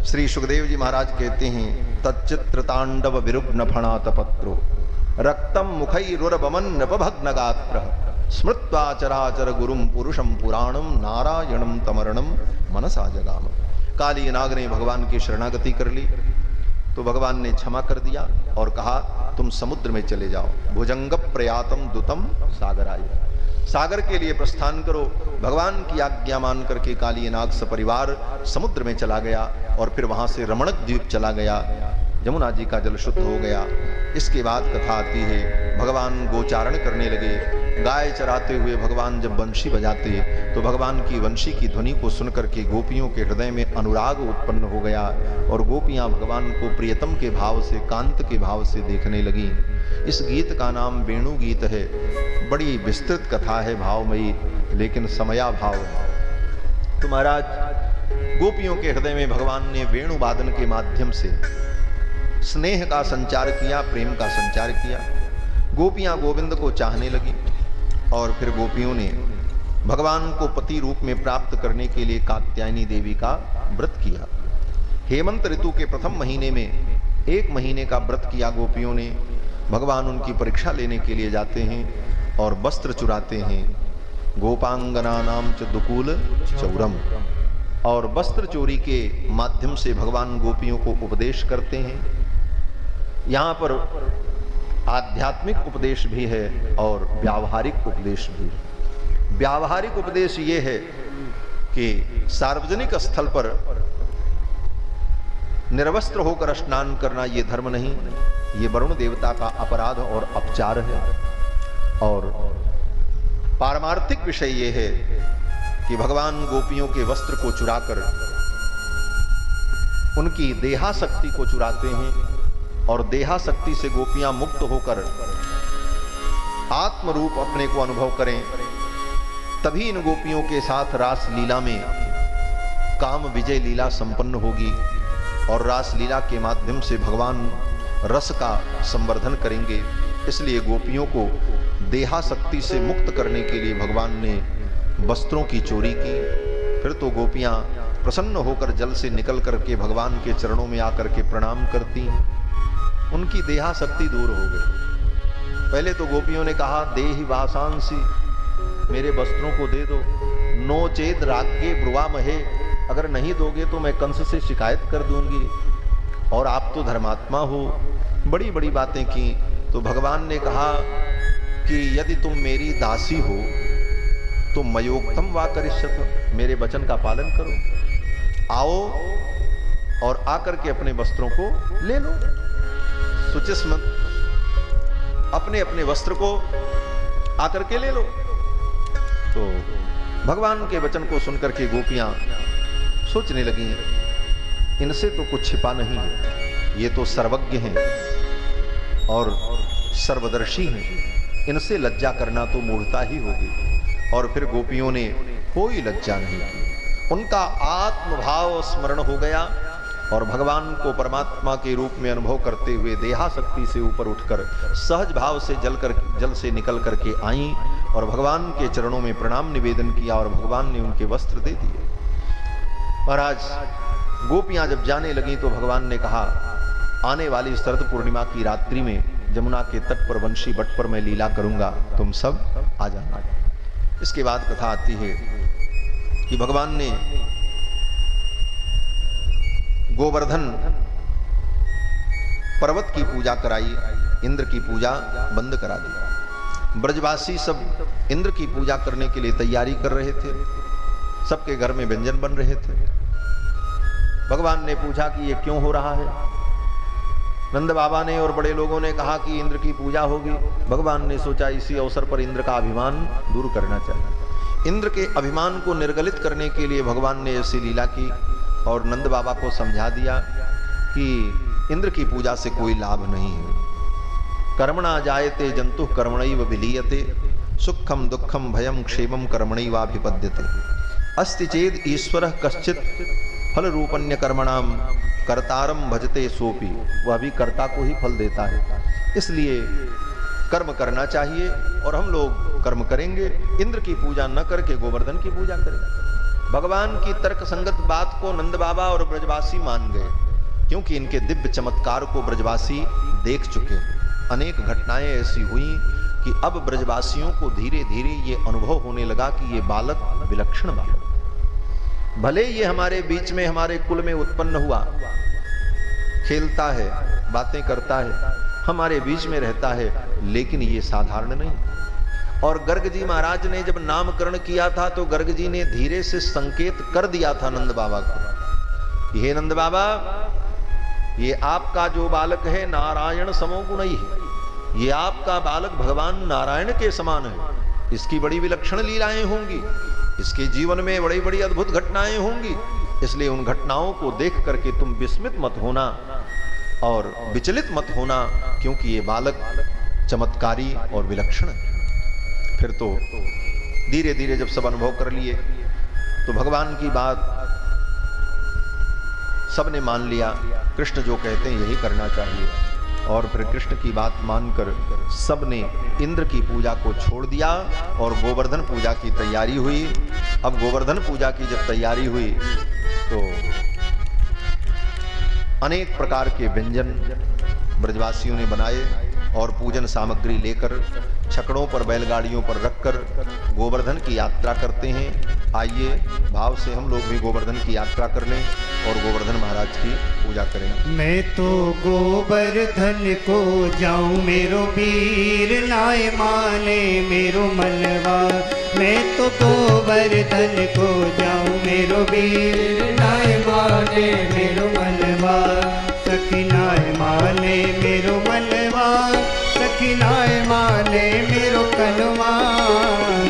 श्री सुखदेव जी महाराज कहते हैं तच्चित्र तांडव विरुग्न फणात पत्रो रक्तम मुखैरुरबमन नपभग्न गात्र स्मृत्वा चराचर गुरुम पुरुषम पुराणम नारायणम तमरणम मनसा जगाम। काली नाग ने भगवान की शरणागति कर ली तो भगवान ने क्षमा कर दिया और कहा तुम समुद्र में चले जाओ। भुजंग प्रयातम दुतम सागराय, सागर के लिए प्रस्थान करो। भगवान की आज्ञा मान करके काली नाग सपरिवार समुद्र में चला गया और फिर वहां से रमणक द्वीप चला गया। यमुना जी का जल शुद्ध हो गया। इसके बाद कथा आती है भगवान गोचारण करने लगे। गाय चराते हुए भगवान जब बंशी बजाते तो भगवान की वंशी की ध्वनि को सुनकर के गोपियों के हृदय में अनुराग उत्पन्न हो गया और गोपियां भगवान को प्रियतम के भाव से, कांत के भाव से देखने लगी। इस गीत का नाम वेणु गीत है। बड़ी विस्तृत कथा है, भावमयी, लेकिन समया भाव है। तो महाराज गोपियों के हृदय में भगवान ने वेणु वादन के माध्यम से स्नेह का संचार किया, प्रेम का संचार किया। गोपियां गोविंद को चाहने लगी और फिर गोपियों ने भगवान को पति रूप में प्राप्त करने के लिए कात्यायनी देवी का व्रत किया। हेमंत ऋतु के प्रथम महीने में 1 महीने का व्रत किया गोपियों ने। भगवान उनकी परीक्षा लेने के लिए जाते हैं और वस्त्र चुराते हैं। गोपांगना नाम च दुकूल चौरम, और वस्त्र चोरी के माध्यम से भगवान गोपियों को उपदेश करते हैं। यहाँ पर आध्यात्मिक उपदेश भी है और व्यावहारिक उपदेश भी है। व्यावहारिक उपदेश ये है कि सार्वजनिक स्थल पर निर्वस्त्र होकर स्नान करना ये धर्म नहीं, ये वरुण देवता का अपराध और अपचार है। और पारमार्थिक विषय ये है कि भगवान गोपियों के वस्त्र को चुराकर उनकी देहाशक्ति को चुराते हैं और देहाशक्ति से गोपियां मुक्त होकर आत्म रूप अपने को अनुभव करें, तभी इन गोपियों के साथ रास लीला में काम विजय लीला संपन्न होगी और रास लीला के माध्यम से भगवान रस का संवर्धन करेंगे। इसलिए गोपियों को देहाशक्ति से मुक्त करने के लिए भगवान ने वस्त्रों की चोरी की। फिर तो गोपियां प्रसन्न होकर जल से निकल करके भगवान के चरणों में आकर के प्रणाम करती हैं। उनकी देहाशक्ति दूर हो गई। पहले तो गोपियों ने कहा देहि वासांसी, मेरे वस्त्रों को दे दो। नो चेत राज्ञे ब्रुवा महे, अगर नहीं दोगे तो मैं कंस से शिकायत कर दूंगी, और आप तो धर्मात्मा हो। बड़ी बड़ी बातें की। तो भगवान ने कहा कि यदि तुम मेरी दासी हो तो मयोक्तम वा करिष्यत, मेरे वचन का पालन करो। आओ और आकर के अपने वस्त्रों को ले लो। सुचिस्मत, अपने अपने वस्त्र को आकर के ले लो। तो भगवान के वचन को सुनकर के गोपियां सोचने लगी, इनसे तो कुछ छिपा नहीं है, ये तो सर्वज्ञ हैं और सर्वदर्शी हैं, इनसे लज्जा करना तो मूढ़ता ही होगी। और फिर गोपियों ने कोई लज्जा नहीं की। उनका आत्मभाव स्मरण हो गया और भगवान को परमात्मा के रूप में अनुभव करते हुए देहाशक्ति से ऊपर उठकर सहज भाव से जल से निकल करके आईं और भगवान के चरणों में प्रणाम निवेदन किया और भगवान ने उनके वस्त्र दे दिए। महाराज गोपियां जब जाने लगी तो भगवान ने कहा, आने वाली शरद पूर्णिमा की रात्रि में जमुना के तट पर वंशी बट पर मैं लीला करूंगा, तुम सब आ जाना। इसके बाद कथा आती है कि भगवान ने गोवर्धन पर्वत की पूजा कराई, इंद्र की पूजा बंद करा दी। ब्रजवासी सब इंद्र की पूजा करने के लिए तैयारी कर रहे थे, सबके घर में व्यंजन बन रहे थे। भगवान ने पूछा कि ये क्यों हो रहा है। नंद बाबा ने और बड़े लोगों ने कहा कि इंद्र की पूजा होगी। भगवान ने सोचा इसी अवसर पर इंद्र का अभिमान दूर करना चाहिए। इंद्र के अभिमान को निर्गलित करने के लिए भगवान ने ऐसी लीला की और नंद बाबा को समझा दिया कि इंद्र की पूजा से कोई लाभ नहीं है। कर्मणा जायते जंतु कर्मणैव विलीयते, सुखम दुखम भयम क्षेमम कर्मणैवाभिपद्यते। अस्ति चेद ईश्वरः कश्चित् फल रूपन्य कर्मणाम कर्तारम भजते सोपी। वह भी कर्ता को ही फल देता है, इसलिए कर्म करना चाहिए और हम लोग कर्म करेंगे। इंद्र की पूजा न करके गोवर्धन की पूजा करेंगे। भगवान की तर्क संगत बात को नंद बाबा और ब्रजवासी मान गए, क्योंकि इनके दिव्य चमत्कार को ब्रजवासी देख चुके। अनेक घटनाएं ऐसी हुई कि अब ब्रजवासियों को धीरे धीरे ये अनुभव होने लगा कि ये बालक विलक्षण बालक, भले ये हमारे बीच में हमारे कुल में उत्पन्न हुआ, खेलता है, बातें करता है, हमारे बीच में रहता है, लेकिन ये साधारण नहीं। और गर्ग जी महाराज ने जब नामकरण किया था तो गर्ग जी ने धीरे से संकेत कर दिया था नंद बाबा को, हे नंद बाबा, ये आपका जो बालक है नारायण समो गुणी है, ये आपका बालक भगवान नारायण के समान है। इसकी बड़ी विलक्षण लीलाएं होंगी, इसके जीवन में बड़ी बड़ी अद्भुत घटनाएं होंगी, इसलिए उन घटनाओं को देख करके तुम विस्मित मत होना और विचलित मत होना, क्योंकि ये बालक चमत्कारी और विलक्षण है। फिर तो धीरे धीरे जब सब अनुभव कर लिए तो भगवान की बात सबने मान लिया। कृष्ण जो कहते हैं यही करना चाहिए, और फिर कृष्ण की बात मानकर सबने इंद्र की पूजा को छोड़ दिया और गोवर्धन पूजा की तैयारी हुई। अब गोवर्धन पूजा की जब तैयारी हुई तो अनेक प्रकार के व्यंजन ब्रजवासियों ने बनाए और पूजन सामग्री लेकर छकड़ों पर बैलगाड़ियों पर रखकर गोवर्धन की यात्रा करते हैं। आइए भाव से हम लोग भी गोवर्धन की यात्रा कर लें और गोवर्धन महाराज की पूजा करें। मैं तो गोवर्धन को जाऊं मेरो वीर नाय माने मेरो मनवा। मैं तो गोवर्धन को जाऊं मेरो वीर नाय माने मेरो मनवा। सखी नाय माने मेरो मनवा, सखी नाय माने मेरो कनवा।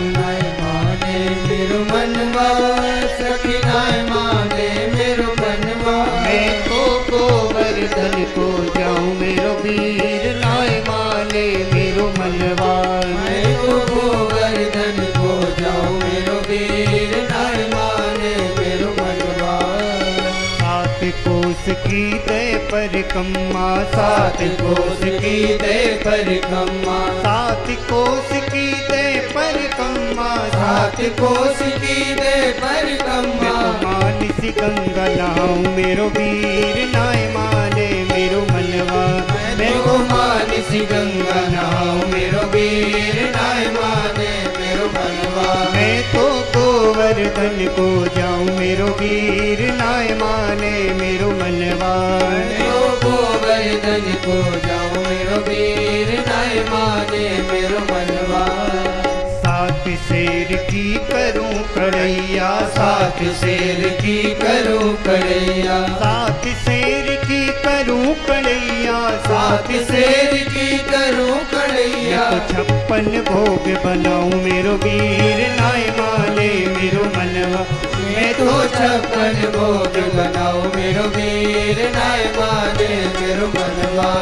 नाय माने मेरो मनवा, सखी नाय माने मेरो मनवा। मैं तो गोवर्धन को जाऊं मेरो वीर नाय माने मेरो मनवा। मैं तो गोवर्धन को जाऊं मेरो वीर नाय माने मेरो मनवा। सात कोस की दय परिक्रमा, सात कोस की दय परिक्रमा, सात कोस की दय परिक्रमा, सात कोस की दय परिक्रमा। मानसी गंगा नहाऊं मेरो वीर नाय माने मेरो मनवा। मैं तो मानसी गंगा नहाऊं मेरो वीर नाय माने मेरो मनवा। मैं तो गोवर्धन को जाऊं मेरो वीर नाय माने मेरो मनवा। गोवर्धन को जाऊं मेरो वीर नाय माने मेरो मनवा। सात शेर की करूं कड़ैया, सात शेर की करूं कड़ैया, सात शेर की करूं कड़ैया, सात शेर की करूं कड़ैया। तो 56 भोग बनाऊं मेरो वीर नाय माने मेरो मनवा। मैं तो 56 भोग बनाऊं मेरो वीर नाय माने मेरो मनवा।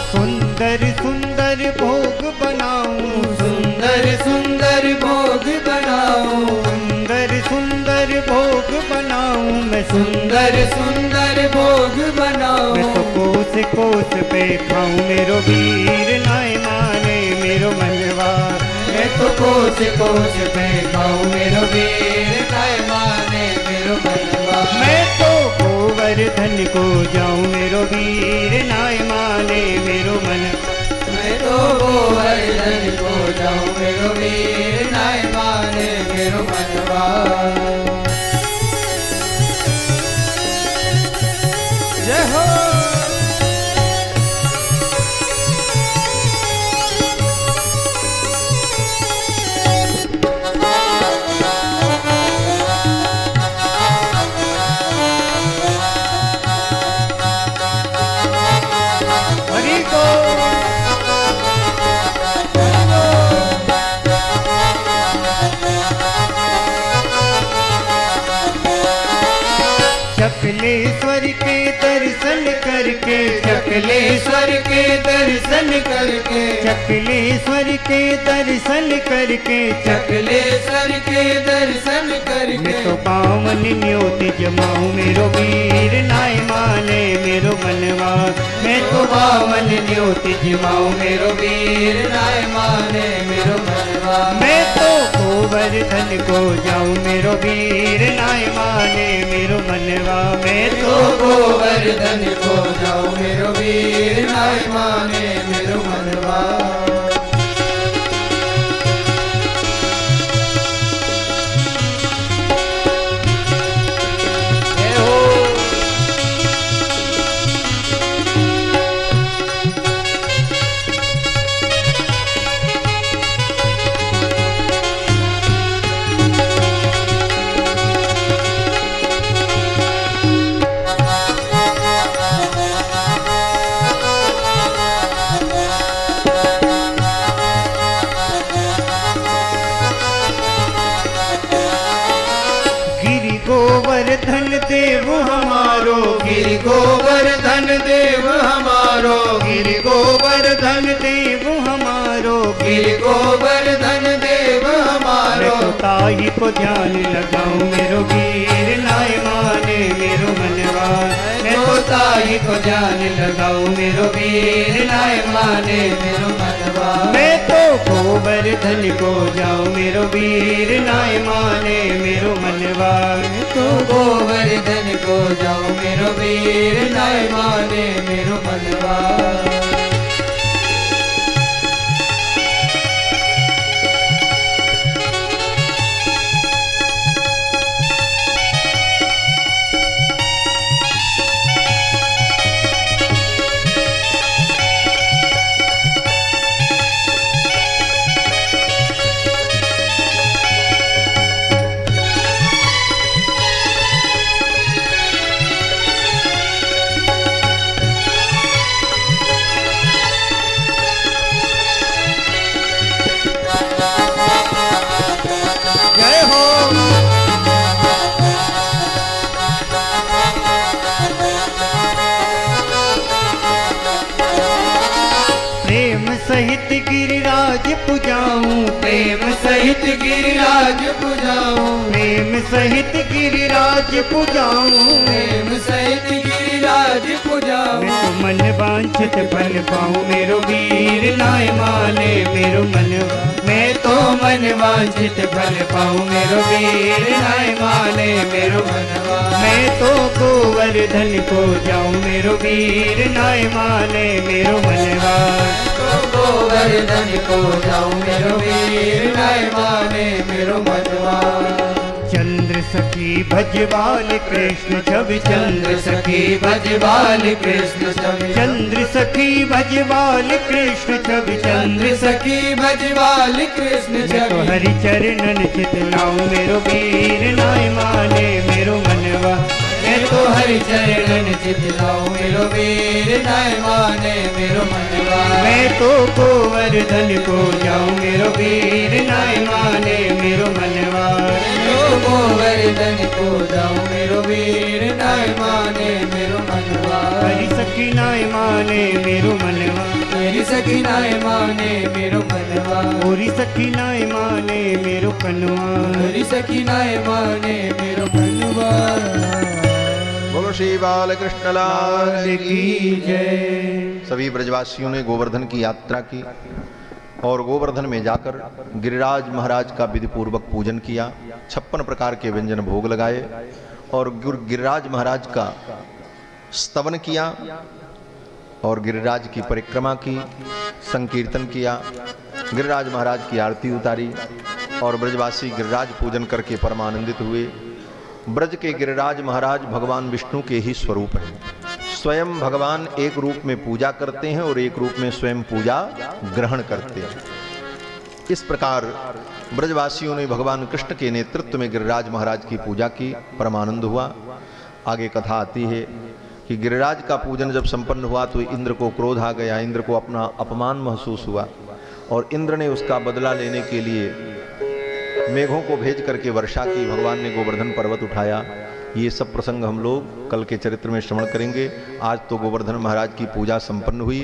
सुंदर सुंदर भोग बनाऊं, सुंदर सुंदर भोग बनाऊं, सुंदर सुंदर भोग बनाऊं। मैं सुंदर सुंदर भोग बनाऊं। मैं तो कोस कोस पे खाऊं मेरो वीर नाय माने मेरो मनवा। मैं तो कोस पे खाऊं मेरो वीर नाय माने मेरो मनवा। मैं तो गोवर्धन को जाऊं मेरो वीर नाय माने मेरो मन। मैं तो गोवर्धन को जाऊं मेरो वीर नाय माने मेरो मनवा। जय हो। हरि को चकलेश्वर के दर्शन करके, चकलेश्वर के दर्शन करके, चकलेश्वर के दर्शन करके, चकलेश्वर के दर्शन करके, मैं तो पावन न्योति जमाऊं मेरो वीर नाय माने मेरो मनवा। मैं तो पावन न्योति जमाऊं मेरो वीर नाय माने मेरो मनवा। मैं तो गोवर्धन को जाऊं मेरो वीर नाय माने मेरो मनवा। मैं तो तो गोवर्धन को जाऊं मेरो वीर नाय माने मेरो मनवा। गोवर्धन देव हमारो, गिरि गोवर्धन देव हमारो, गिरि गोवर्धन देव हमारो, गिरि गोवर्धन देव हमारो। मैं तो ताई को ध्यान लगाऊं मेरो वीर नाय माने मेरो मनवा। मैं तो ताई को ध्यान लगाऊं मेरो वीर नाय माने मेरो मनवा। मैं तो गोवर्धन को जाऊं मेरो वीर नाय माने मेरो मनवा। तो गोवर्धन को जाऊं मेरो वीर नाय माने मेरो मनवा। सहित गिरिराज पुजाऊं, प्रेम सहित गिरिराज पुजाऊं, प्रेम सहित गिरिराज पुजाऊं, प्रेम सहित गिरिराज पुजाऊं। मैं तो मन वांछित फल पाऊं मेरो वीर नाय माने मेरो मनवा। मैं तो मन वांछित फल पाऊं मेरो वीर नाय माने मेरो मनवा। मैं तो गोवर्धन को जाऊं मेरो वीर नाय माने मेरो मनवा। गोवर्धन को जाऊं मेरो वीर नाय माने मेरो मनवा। चंद्र सखी भजवाल कृष्ण छवि, चंद्र सखी भजवाल कृष्ण छवि, चंद्र सखी भजवाल कृष्ण छवि, चंद्र सखी भजवाल कृष्ण मैं तो छवि। हरि चरणन चितलाऊं मेरो वीर नाय माने मेरो मनवा। मैं तो हरि चरणन चितलाऊं मेरो वीर नाय माने मेरो मनवा। मैं तो गोवर्धन को जाऊं मेरो वीर नाय माने मेरो मनवा। तो गोवर्धन को जाऊं मेरो वीर नाय माने मेरो मनवा। हरि सखी नाय माने मेरो मनवा, हरि सखी नाय माने मेरो मनवा। होरी सखी नाय माने मेरो कनवा। हरि सखी नाय माने मेरो मनवा। बोलो श्री बालकृष्ण लाल की जय। सभी ब्रजवासियों ने गोवर्धन की यात्रा की और गोवर्धन में जाकर गिरिराज महाराज का विधि पूर्वक पूजन किया, 56 प्रकार के व्यंजन भोग लगाए और गिरिराज महाराज का स्तवन किया और गिरिराज की परिक्रमा की, संकीर्तन किया, गिरिराज महाराज की आरती उतारी और ब्रजवासी गिरिराज पूजन करके परमानंदित हुए। ब्रज के गिरिराज महाराज भगवान विष्णु के ही स्वरूप हैं। स्वयं भगवान एक रूप में पूजा करते हैं और एक रूप में स्वयं पूजा ग्रहण करते हैं। इस प्रकार ब्रजवासियों ने भगवान कृष्ण के नेतृत्व में गिरिराज महाराज की पूजा की, परमानंद हुआ। आगे कथा आती है कि गिरिराज का पूजन जब संपन्न हुआ तो इंद्र को क्रोध आ गया, इंद्र को अपना अपमान महसूस हुआ और इंद्र ने उसका बदला लेने के लिए मेघों को भेज करके वर्षा की। भगवान ने गोवर्धन पर्वत उठाया। ये सब प्रसंग हम लोग कल के चरित्र में श्रवण करेंगे। आज तो गोवर्धन महाराज की पूजा संपन्न हुई।